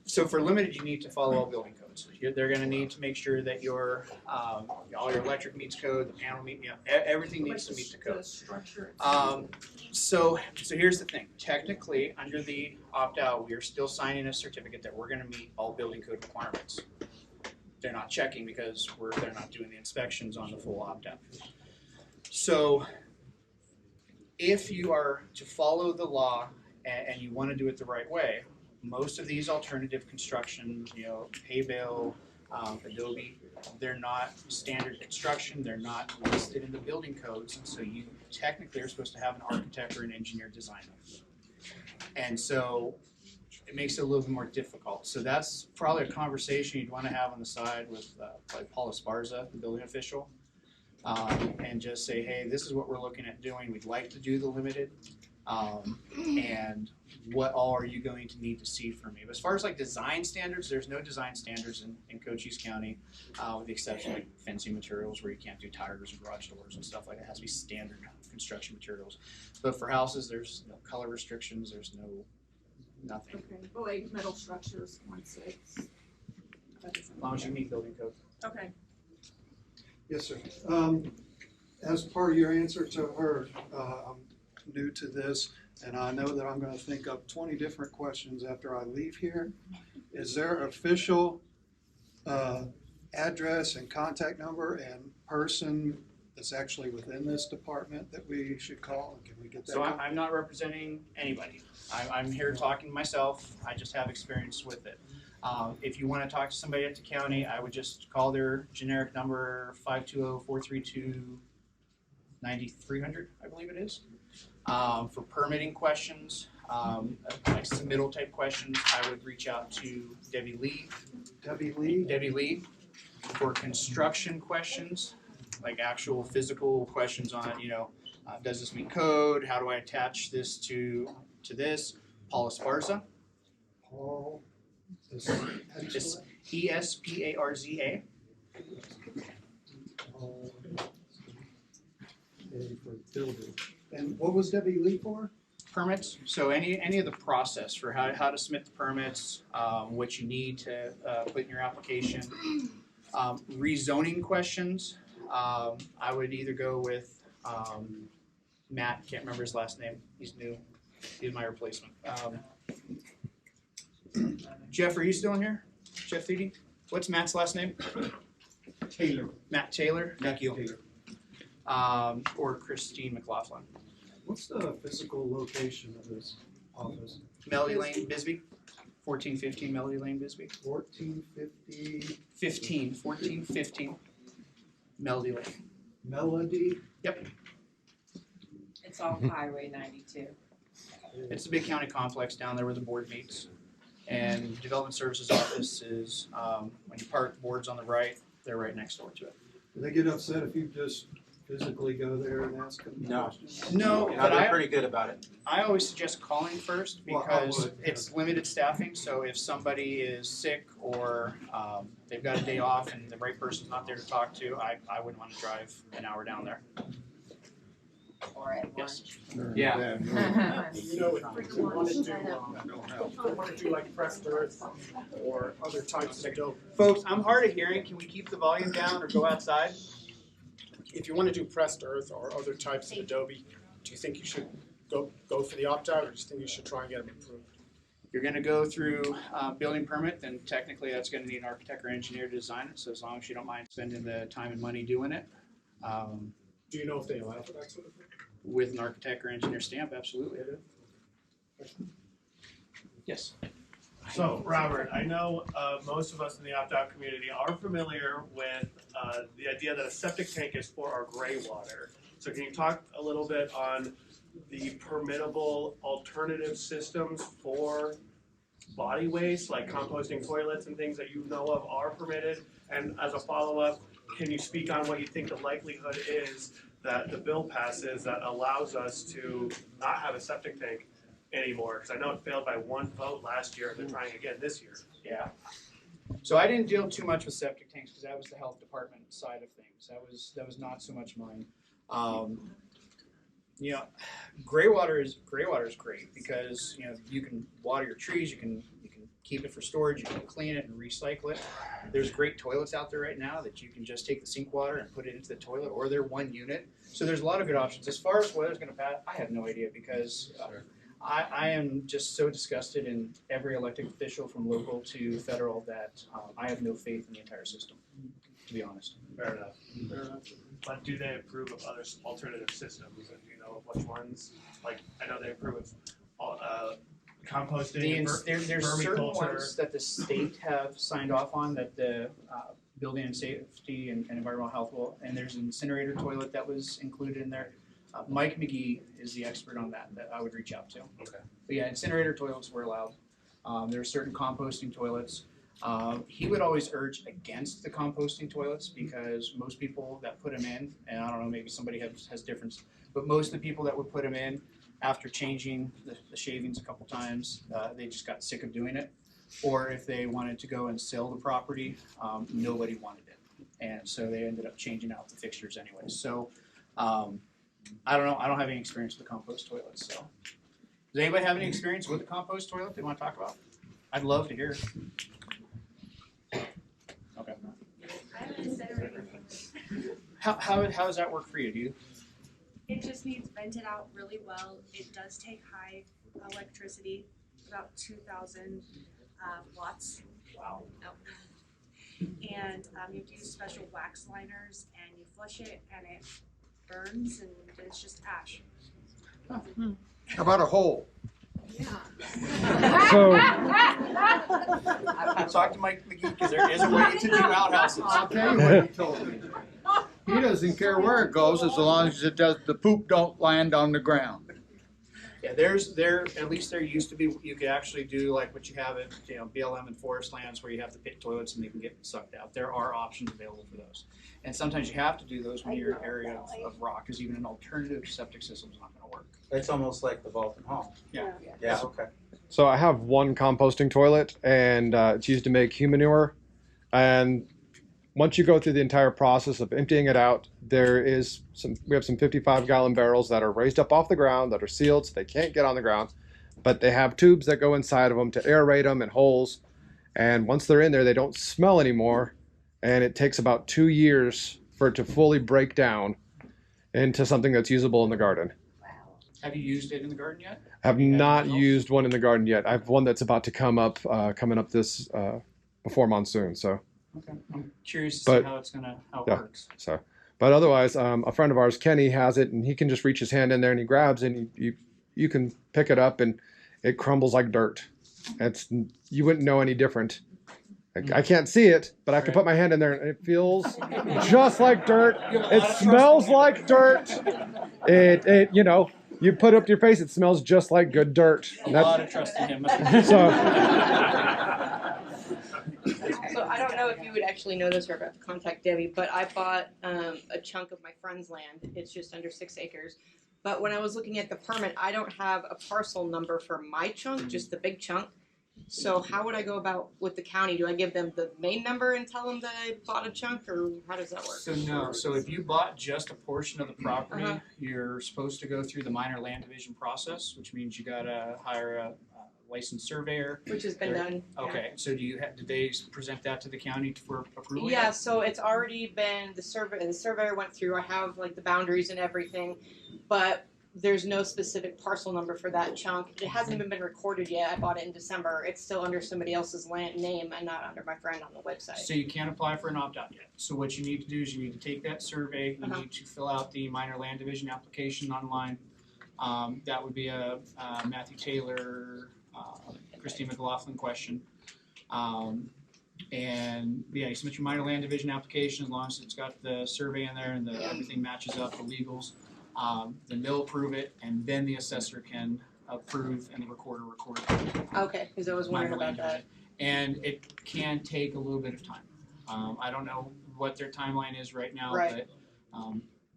So for limited, you need to follow all building codes. They're going to need to make sure that all your electric meets code, the panel everything needs to meet the code. The structure. So here's the thing. Technically, under the opt-out, we are still signing a certificate that we're going to meet all building code requirements. They're not checking because they're not doing the inspections on the full opt-out. So if you are to follow the law and you want to do it the right way, most of these alternative constructions, hay bale, Adobe, they're not standard construction. They're not listed in the building codes. So you technically are supposed to have an architect or an engineer design them. And so it makes it a little bit more difficult. So that's probably a conversation you'd want to have on the side with like Paula Esparza, the building official, and just say, hey, this is what we're looking at doing. We'd like to do the limited. And what all are you going to need to see from me? But as far as like design standards, there's no design standards in Cochise County, with the exception of like fencing materials where you can't do tires and garage doors and stuff like that. It has to be standard construction materials. But for houses, there's no color restrictions. There's nothing. Okay, well, like metal structures, once it's. As long as you meet building code. Okay. Yes, sir. As part of your answer to her, I'm new to this, and I know that I'm going to think up 20 different questions after I leave here. Is there official address and contact number and person that's actually within this department that we should call? Can we get that? So I'm not representing anybody. I'm here talking to myself. I just have experience with it. If you want to talk to somebody at the county, I would just call their generic number 520-432-9300, I believe it is. For permitting questions, like submittal type questions, I would reach out to Debbie Lee. Debbie Lee? Debbie Lee. For construction questions, like actual physical questions on, does this meet code? How do I attach this to this? Paula Esparza. Paul. It's Esparza. For building. And what was Debbie Lee for? Permits. So any of the process for how to submit the permits, what you need to put in your application. Rezoning questions. I would either go with Matt. Can't remember his last name. He's new. He's my replacement. Jeff, are you still in here? Jeff Thede? What's Matt's last name? Taylor. Matt Taylor. Thank you. Or Christine McLaughlin. What's the physical location of this office? Melody Lane, Bisbee. 1415 Melody Lane, Bisbee. 1415 Melody Lane. Melody? Yep. It's off Highway 92. It's a big county complex down there where the board meets. And Development Services Office is, when you park boards on the right, they're right next door to it. Do they get upset if you just physically go there and ask them No. questions? No, Yeah, but they're I, pretty good about it. I always suggest calling first Well, I because would, it's limited staffing. So if somebody is sick or they've got a day off and the right person's not there to talk to, I wouldn't want to drive an hour down there. Or at Yes. Yeah. You know, if you want to do like pressed earth or other types of adobe. Folks, I'm hard of hearing. Can we keep the volume down or go outside? If you want to do pressed earth or other types of adobe, do you think you should go for the opt-out, or do you think you should try and get them approved? You're going to go through building permit, then technically that's going to need an architect or engineer to design it. So as long as you don't mind spending the time and money doing it, Do you know if they allow for that sort of thing? with an architect or engineer stamp, absolutely. Yes. So, Robert, I know most of us in the opt-out community are familiar with the idea that a septic tank is for our gray water. So can you talk a little bit on the permittable alternative systems for body waste, like composting toilets and things that you know of are permitted? And as a follow-up, can you speak on what you think the likelihood is that the bill passes that allows us to not have a septic tank anymore? Because I know it failed by one vote last year and they're trying again this year. Yeah. So I didn't deal too much with septic tanks because that was the health department side of things. That was not so much mine. You know, gray water is great because you know you can water your trees, you can keep it for storage, you can clean it and recycle it. There's great toilets out there right now that you can just take the sink water and put it into the toilet, or they're one unit. So there's a lot of good options. As far as whether it's going to pass, I have no idea because I am just so disgusted in every elected official from local to federal that I have no faith in the entire system, to be honest. Fair enough. But do they approve of other alternative systems? And do you know which ones? Like, I know they approve of composting, There's certain ones that the state have signed off on that the building and safety and environmental health will, and there's an incinerator toilet that was included in there. Mike McGee is the expert on that I would reach out to. Okay. But yeah, incinerator toilets were allowed. There are certain composting toilets. He would always urge against the composting toilets because most people that put them in, and I don't know, maybe somebody has difference, but most of the people that would put them in after changing the shavings a couple times, they just got sick of doing it. Or if they wanted to go and sell the property, nobody wanted it. And so they ended up changing out the fixtures anyway. So I don't know. I don't have any experience with the compost toilets. So does anybody have any experience with the compost toilet they want to talk about? I'd love to hear. Okay. How does that work for you? Do you? It just needs vented out really well. It does take high electricity, about 2,000 watts. Wow. And you do special wax liners and you flush it and it burns and it's just ash. How about a hole? Yeah. So I talked to Mike McGee because there is a way to do outhouses. I'll tell you what he told me. He doesn't care where it goes as long as it does. The poop don't land on the ground. Yeah, at least there used to be. You could actually do like what you have at BLM and forest lands where you have the pit toilets and they can get sucked out. There are options available for those, and sometimes you have to do those when you're in an area of rock because even an alternative septic system is not going to work. It's almost like the Bolton Hall. Yeah. Yeah. Okay. So I have one composting toilet, and it's used to make human manure. And once you go through the entire process of emptying it out, we have some 55-gallon barrels that are raised up off the ground that are sealed, so they can't get on the ground. But they have tubes that go inside of them to aerate them and holes. And once they're in there, they don't smell anymore. And it takes about 2 years for it to fully break down into something that's usable in the garden. Have you used it in the garden yet? I have not used one in the garden yet. I have one that's about to come up, coming up this before monsoon. So. Okay. I'm curious to see how it works. So, but otherwise, a friend of ours, Kenny, has it, and he can just reach his hand in there and he grabs it, and you can pick it up, and it crumbles like dirt. You wouldn't know any different. I can't see it, but I can put my hand in there, and it feels just like dirt. It smells like dirt. You put it up to your face, it smells just like good dirt. A lot of trust in him. So I don't don't know if you would actually know this or about to contact Debbie, but I bought a chunk of my friend's land. It's just under 6 acres. But when I was looking at the permit, I don't have a parcel number for my chunk, just the big chunk. So how would I go about with the county? Do I give them the main number and tell them that I bought a chunk, or how does that work? So no, so if you bought just a portion of the property, you're supposed to go through the minor land division process, which means you gotta hire a licensed surveyor. Which has been done. Okay, so did they present that to the county for approval? Yeah, so it's already been, the surveyor went through, I have like the boundaries and everything, but there's no specific parcel number for that chunk. It hasn't even been recorded yet. I bought it in December. It's still under somebody else's land name and not under my friend on the website. So you can't apply for an opt-out yet. So what you need to do is you need to take that survey, you need to fill out the minor land division application online. That would be a Matthew Taylor, Christine McLaughlin question. And yeah, you submit your minor land division application as long as it's got the survey in there and everything matches up, the legals. Then they'll approve it, and then the assessor can approve and the recorder record. Okay, because I was wondering about that. And it can take a little bit of time. I don't know what their timeline is right now,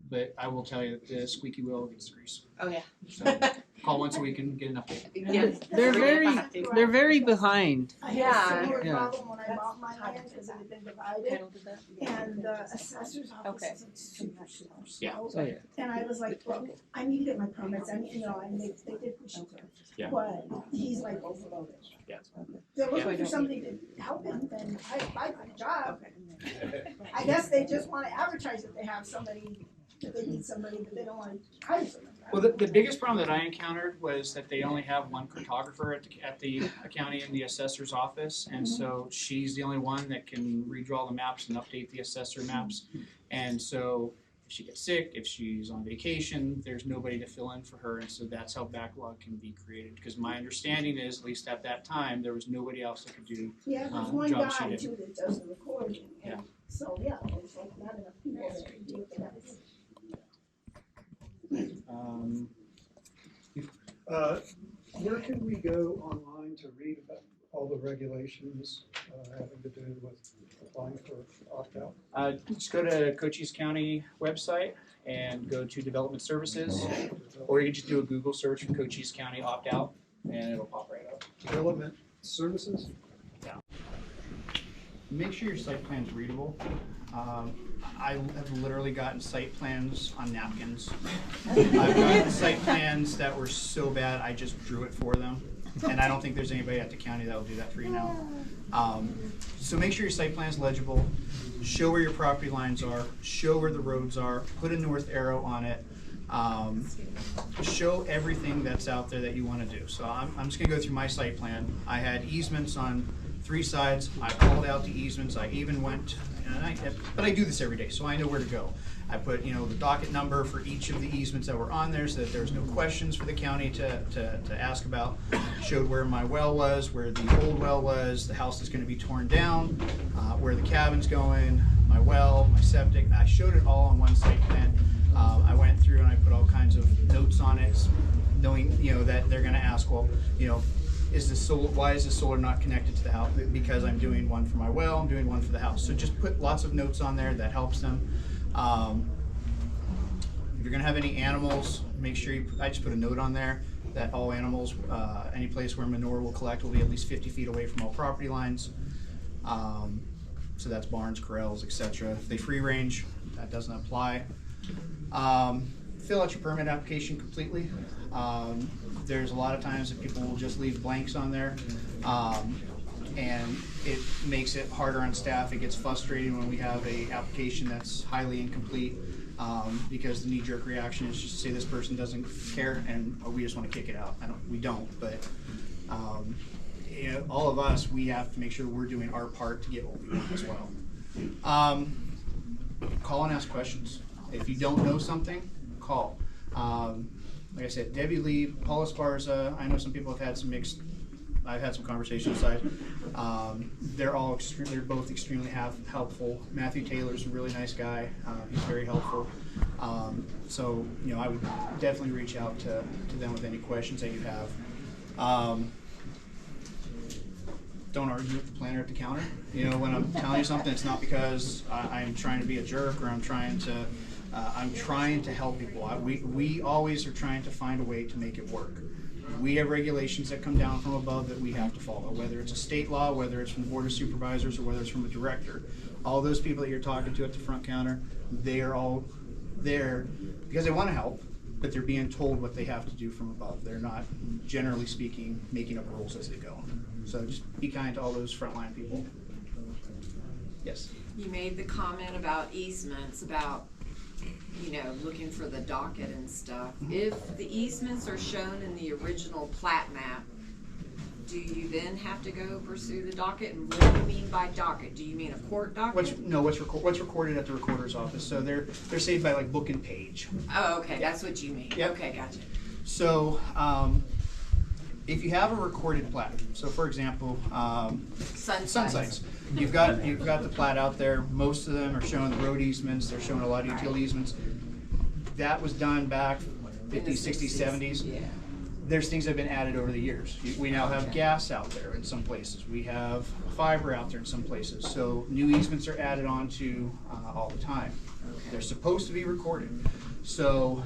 but I will tell you that the squeaky wheel gets the grease. Oh yeah. So call once a week and get an update. Yes. They're very behind. I had a similar problem when I bought my land because it had been divided, and the assessor's office was super slow. Yeah. Oh, yeah. And I was like, look, I need to get my permits, and they did push it through. Yeah. But he's like overloaded. Yeah. They're looking for somebody to help him, then I applied for the job. I guess they just want to advertise that they have somebody, that they need somebody, but they don't want to hire somebody. Well, the biggest problem that I encountered was that they only have one cartographer at the county in the assessor's office, and so she's the only one that can redraw the maps and update the assessor maps. And so if she gets sick, if she's on vacation, there's nobody to fill in for her, and so that's how backlog can be created. Because my understanding is, at least at that time, there was nobody else that could do Yeah, there's one guy jobs she did. too that does the recording, and Yeah. so yeah, there's like not enough people that can do that. Where can we go online to read about all the regulations having to do with applying for opt-out? Just go to Cochise County website and go to Development Services, or you can just do a Google search for Cochise County opt-out, and it'll pop right up. Development Services? Yeah. Make sure your site plan's readable. I have literally gotten site plans on napkins. I've gotten site plans that were so bad I just drew it for them, and I don't think there's anybody at the county that will do that for you now. So make sure your site plan's legible. Show where your property lines are. Show where the roads are. Put a north arrow on it. Show everything that's out there that you want to do. So I'm just going to go through my site plan. I had easements on 3 sides. I called out the easements. I even went, but I do this every day, so I know where to go. I put, the docket number for each of the easements that were on there so that there was no questions for the county to ask about. Showed where my well was, where the old well was, the house is going to be torn down, where the cabin's going, my well, my septic. I showed it all on one site plan. I went through and I put all kinds of notes on it, knowing that they're going to ask, well, is this solar? Why is this solar not connected to the house? Because I'm doing one for my well, I'm doing one for the house. So just put lots of notes on there that helps them. If you're going to have any animals, make sure I just put a note on there that all animals, any place where manure will collect, will be at least 50 feet away from all property lines. So that's barns, corrals, etc. If they free range, that doesn't apply. Fill out your permit application completely. There's a lot of times that people will just leave blanks on there, and it makes it harder on staff. It gets frustrating when we have a application that's highly incomplete, because the knee-jerk reaction is just to say this person doesn't care and we just want to kick it out. We don't, but all of us, we have to make sure we're doing our part to get what we want as well. Call and ask questions. If you don't know something, call. Like I said, Debbie Lee, Paula Esparza, I know some people have had some mixed, I've had some conversations aside. They're both extremely helpful. Matthew Taylor's a really nice guy. He's very helpful. So, I would definitely reach out to them with any questions that you have. don't argue with the planner at the counter. You know, when I'm telling you something, it's not because I'm trying to be a jerk or I'm trying to help people. We always are trying to find a way to make it work. We have regulations that come down from above that we have to follow, whether it's a state law, whether it's from the Board of Supervisors, or whether it's from a director. All those people that you're talking to at the front counter, they are all there because they want to help, but they're being told what they have to do from above. They're not, generally speaking, making up rules as they go. So just be kind to all those frontline people. Yes? You made the comment about easements, about, you know, looking for the docket and stuff. If the easements are shown in the original plat map, do you then have to go pursue the docket? And what do you mean by docket? Do you mean a court docket? What's recorded at the recorder's office. So they're saved by like book and page. Oh, okay, that's what you mean. Yep. Okay, gotcha. So if you have a recorded plat, so for example, Sunsites, you've got the plat out there. Most of them are showing the road easements. They're showing a lot of utility easements. That was done back 50s, 60s, 70s. Yeah. There's things that have been added over the years. We now have gas out there in some places. We have fiber out there in some places. So new easements are added onto all the time. They're supposed to be recorded. So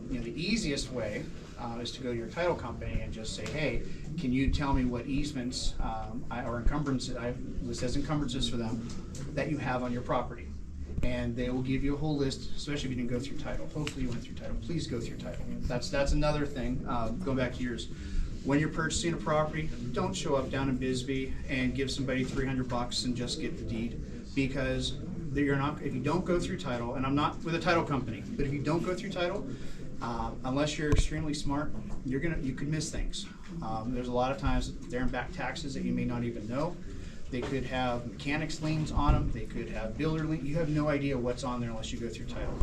you know, the easiest way is to go to your title company and just say, hey, can you tell me what easements or encumbrances, I list as encumbrances for them, that you have on your property? And they will give you a whole list, especially if you didn't go through title. Hopefully you went through title. Please go through title. That's another thing, going back to yours. When you're purchasing a property, don't show up down in Bisbee and give somebody $300 and just get the deed, because you're not, if you don't go through title, and I'm not with a title company, but if you don't go through title, unless you're extremely smart, you could miss things. There's a lot of times there and back taxes that you may not even know. They could have mechanics liens on them. They could have builder liens. You have no idea what's on there unless you go through title.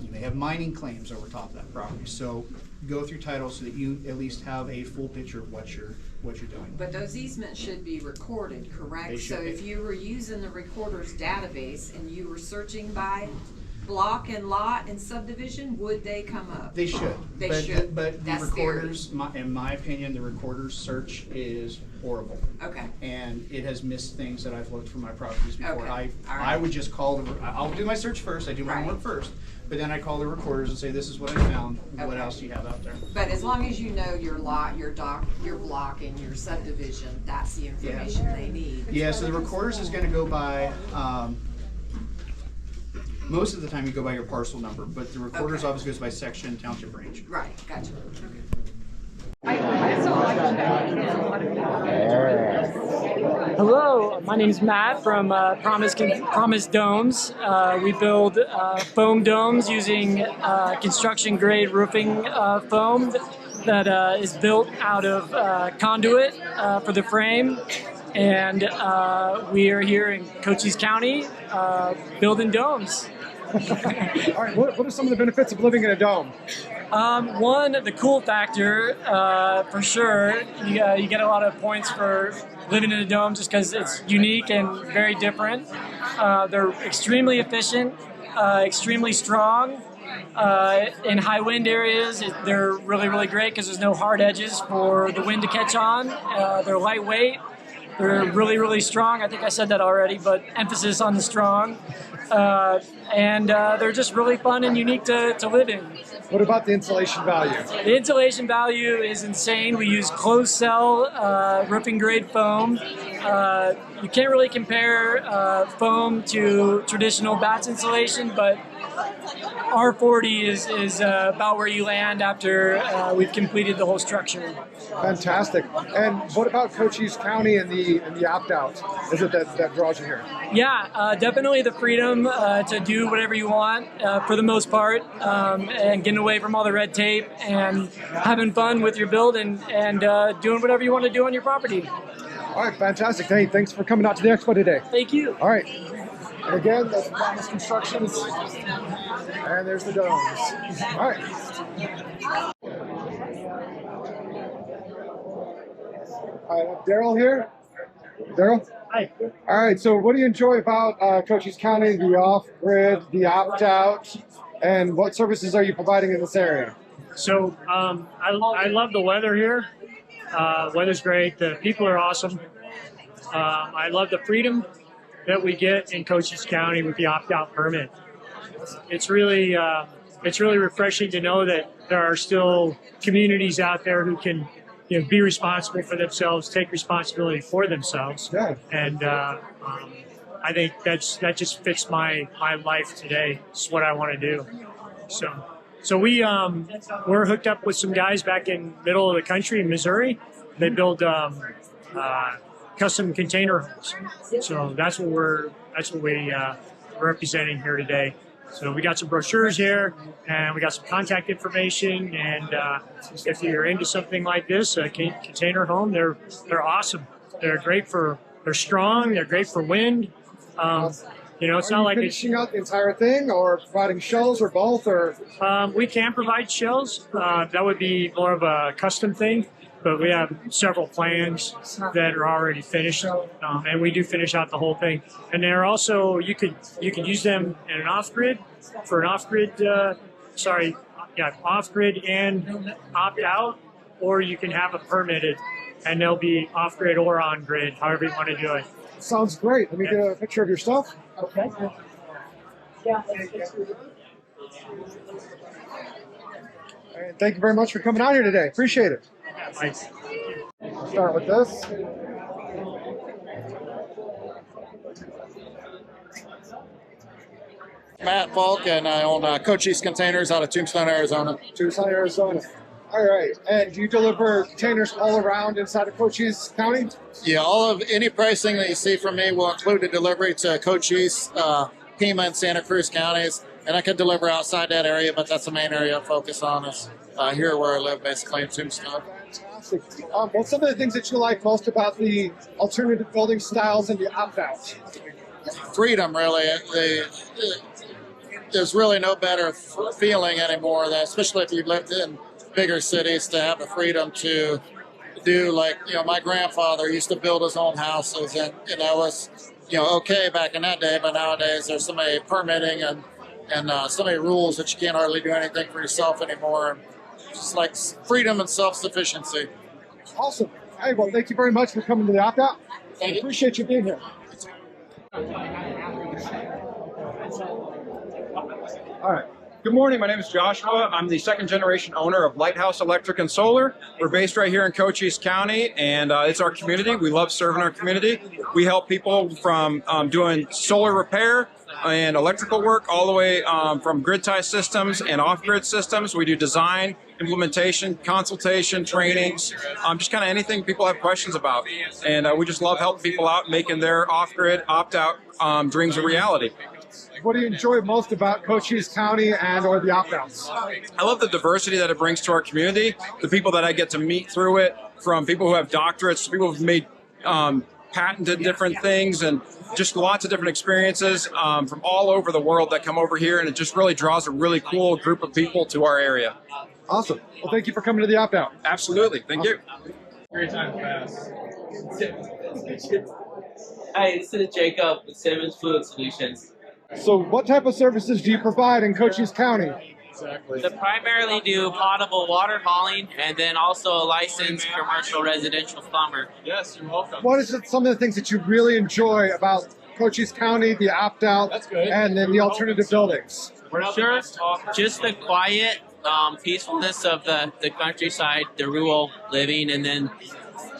You may have mining claims over top of that property. So go through title so that you at least have a full picture of what you're doing. But those easements should be recorded, correct? They should so be. If you were using the recorder's database and you were searching by block and lot and subdivision, would they come up? They should. They but, should. But the That's recorders, in my opinion, the recorder's search is horrible. Okay. And it has missed things that I've looked for my properties before. Okay. I would just call I'll do my search first. I do my work first. But then I call the recorders and say, this is what I found. What else do you have out there? But as long as you know your lot, your dock, your block, and your subdivision, that's the information they need. Yeah, so the recorders is going to go by, most of the time you go by your parcel number, but the recorder's office goes by section, township range. Right, gotcha. Hello, my name is Matt from Promise Domes. We build foam domes using construction grade roofing foam that is built out of conduit for the frame. And we are here in Cochise County building domes. All right, what are some of the benefits of living in a dome? One, the cool factor, for sure. You get a lot of points for living in a dome just because it's unique and very different. They're extremely efficient, extremely strong. In high wind areas, they're really, really great because there's no hard edges for the wind to catch on. They're lightweight. They're really, really strong. I think I said that already, but emphasis on the strong. And they're just really fun and unique to live in. What about the insulation value? The insulation value is insane. We use closed cell roofing grade foam. You can't really compare foam to traditional bats insulation, but R40 is about where you land after we've completed the whole structure. Fantastic. And what about Cochise County and the opt-out? Is it that draws you here? Yeah, definitely the freedom to do whatever you want for the most part, and getting away from all the red tape and having fun with your build and doing whatever you want to do on your property. All right, fantastic. Hey, thanks for coming out to the expo today. Thank you. All right. And again, that's Promise Constructions. And there's the domes. All right. All right, Derryl here. Derryl? Hi. All right, so what do you enjoy about Cochise County, the off-grid, the opt-out, and what services are you providing in this area? So I love the weather here. Weather's great. The people are awesome. I love the freedom that we get in Cochise County with the opt-out permit. It's really refreshing to know that there are still communities out there who can, be responsible for themselves, take responsibility for themselves, and I think that just fits my life today. It's what I want to do. So we're hooked up with some guys back in middle of the country in Missouri. They build custom container homes. So that's what we're representing here today. So we got some brochures here, and we got some contact information. And if you're into something like this, a container home, they're awesome. They're strong. They're great for wind. It's not like finishing out the entire thing, or providing shells, or both, or we can provide shells. That would be more of a custom thing, but we have several plans that are already finished, and we do finish out the whole thing. And they're also you can use them in an off-grid for an off-grid and opt-out, or you can have it permitted, and they'll be off-grid or on-grid, however you want to do it. Sounds great. Let me get a picture of your stuff. Okay. Yeah. All right, thank you very much for coming out here today. Appreciate it. Thanks. Start with this. Matt Falk, and I own Cochise Containers out of Tombstone, Arizona. Tombstone, Arizona. All right. And do you deliver containers all around inside of Cochise County? Yeah, all of any pricing that you see from me will include a delivery to Cochise, Pima, and Santa Cruz counties. And I can deliver outside that area, but that's the main area I focus on is here where I live, basically in Tombstone. Fantastic. What's some of the things that you like most about the alternative building styles and the opt-outs? Freedom, really. There's really no better feeling anymore, especially if you've lived in bigger cities, to have the freedom to do, like, my grandfather used to build his own houses, and that was, okay back in that day, but nowadays there's so many permitting and so many rules that you can't hardly do anything for yourself anymore. And just like freedom and self-sufficiency. Awesome. Hey, well, thank you very much for coming to the opt-out. I appreciate you being here. All right. Good morning. My name is Joshua. I'm the second generation owner of Lighthouse Electric and Solar. We're based right here in Cochise County, and it's our community. We love serving our community. We help people from doing solar repair and electrical work all the way from grid tie systems and off-grid systems. We do design, implementation, consultation, trainings, just kind of anything people have questions about. And we just love helping people out, making their off-grid opt-out dreams a reality. What do you enjoy most about Cochise County and or the opt-outs? I love the diversity that it brings to our community, the people that I get to meet through it, from people who have doctorates to people who've made patented different things, and just lots of different experiences from all over the world that come over here, and it just really draws a really cool group of people to our area. Awesome. Well, thank you for coming to the opt-out. Absolutely. Thank you. Great time pass. Hi, this is Jacob with Simmons Fluid Solutions. So what type of services do you provide in Cochise County? Exactly. They primarily do potable water hauling, and then also a licensed commercial residential plumber. Yes, you're welcome. What is some of the things that you really enjoy about Cochise County, the opt-out, and then the alternative buildings? Sure, just the quiet peacefulness of the countryside, the rural living, and then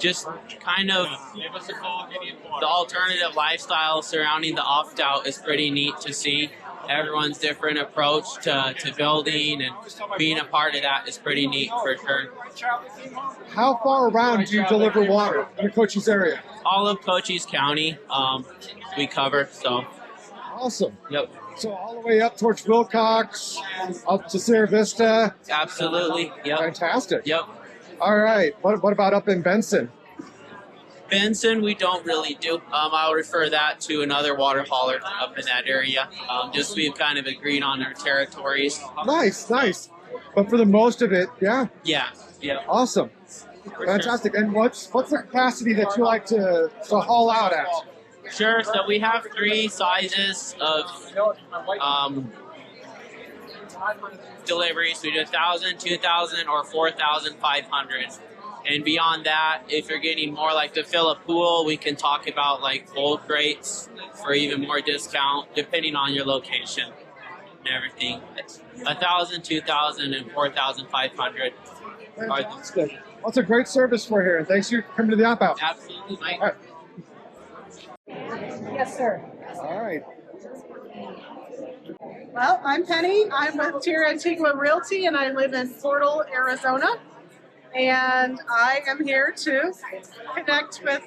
just kind of the alternative lifestyle surrounding the opt-out is pretty neat to see. Everyone's different approach to building, and being a part of that is pretty neat for sure. How far around do you deliver water in the Cochise area? All of Cochise County we cover, so. Awesome. Yep. So all the way up towards Wilcox, up to Sierra Vista? Absolutely, yep. Fantastic. Yep. All right, what about up in Benson? Benson, we don't really do. I'll refer that to another water hauler up in that area. Just we've kind of agreed on our territories. Nice, nice. But for the most of it, yeah? Yeah, yeah. Awesome. Fantastic. And what's the capacity that you like to haul out at? Sure, so we have 3 sizes of deliveries. We do 1,000, 2,000, or 4,500. And beyond that, if you're getting more like to fill a pool, we can talk about like bulk rates for even more discount depending on your location and everything. It's 1,000, 2,000, and 4,500. Fantastic. Well, it's a great service for here, and thanks for coming to the Opt-Out. Absolutely, Mike. All right. Yes, sir. All right. Well, I'm Penni. I'm with Tierra Antigua Realty, and I live in Portal, Arizona. And I am here to connect with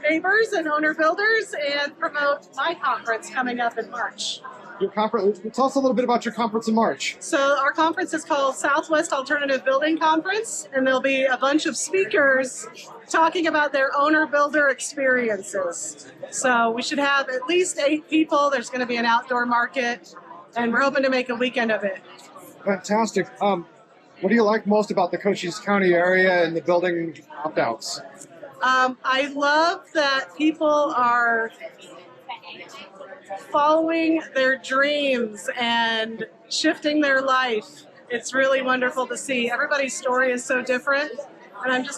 neighbors and owner builders and promote my conference coming up in March. Your conference. Tell us a little bit about your conference in March. So our conference is called Southwest Alternative Building Conference, and there'll be a bunch of speakers talking about their owner builder experiences. So we should have at least 8 people. There's going to be an outdoor market, and we're hoping to make a weekend of it. Fantastic. What do you like most about the Cochise County area and the building opt-outs? I love that people are following their dreams and shifting their life. It's really wonderful to see. Everybody's story is so different, and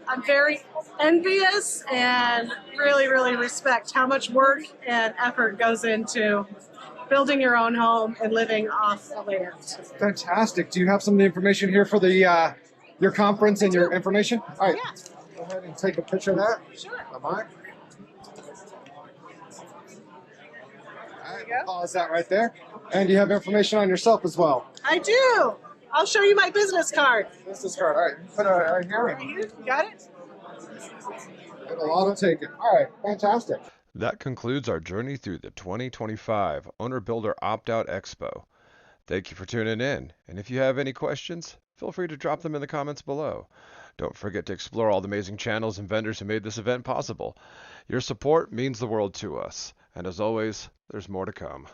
I'm very envious and really, really respect how much work and effort goes into building your own home and living off the land. Fantastic. Do you have some of the information here for the your conference and your information? All right. Yeah. Go ahead and take a picture of that. Sure. Bye-bye. All right, we'll pause that right there. And you have information on yourself as well. I do. I'll show you my business card. Business card. All right. Put it right here. Right here. You got it? It'll auto take it. All right. Fantastic. That concludes our journey through the 2025 Owner Builder Opt-Out Expo. Thank you for tuning in, and if you have any questions, feel free to drop them in the comments below. Don't forget to explore all the amazing channels and vendors who made this event possible. Your support means the world to us, and as always, there's more to come.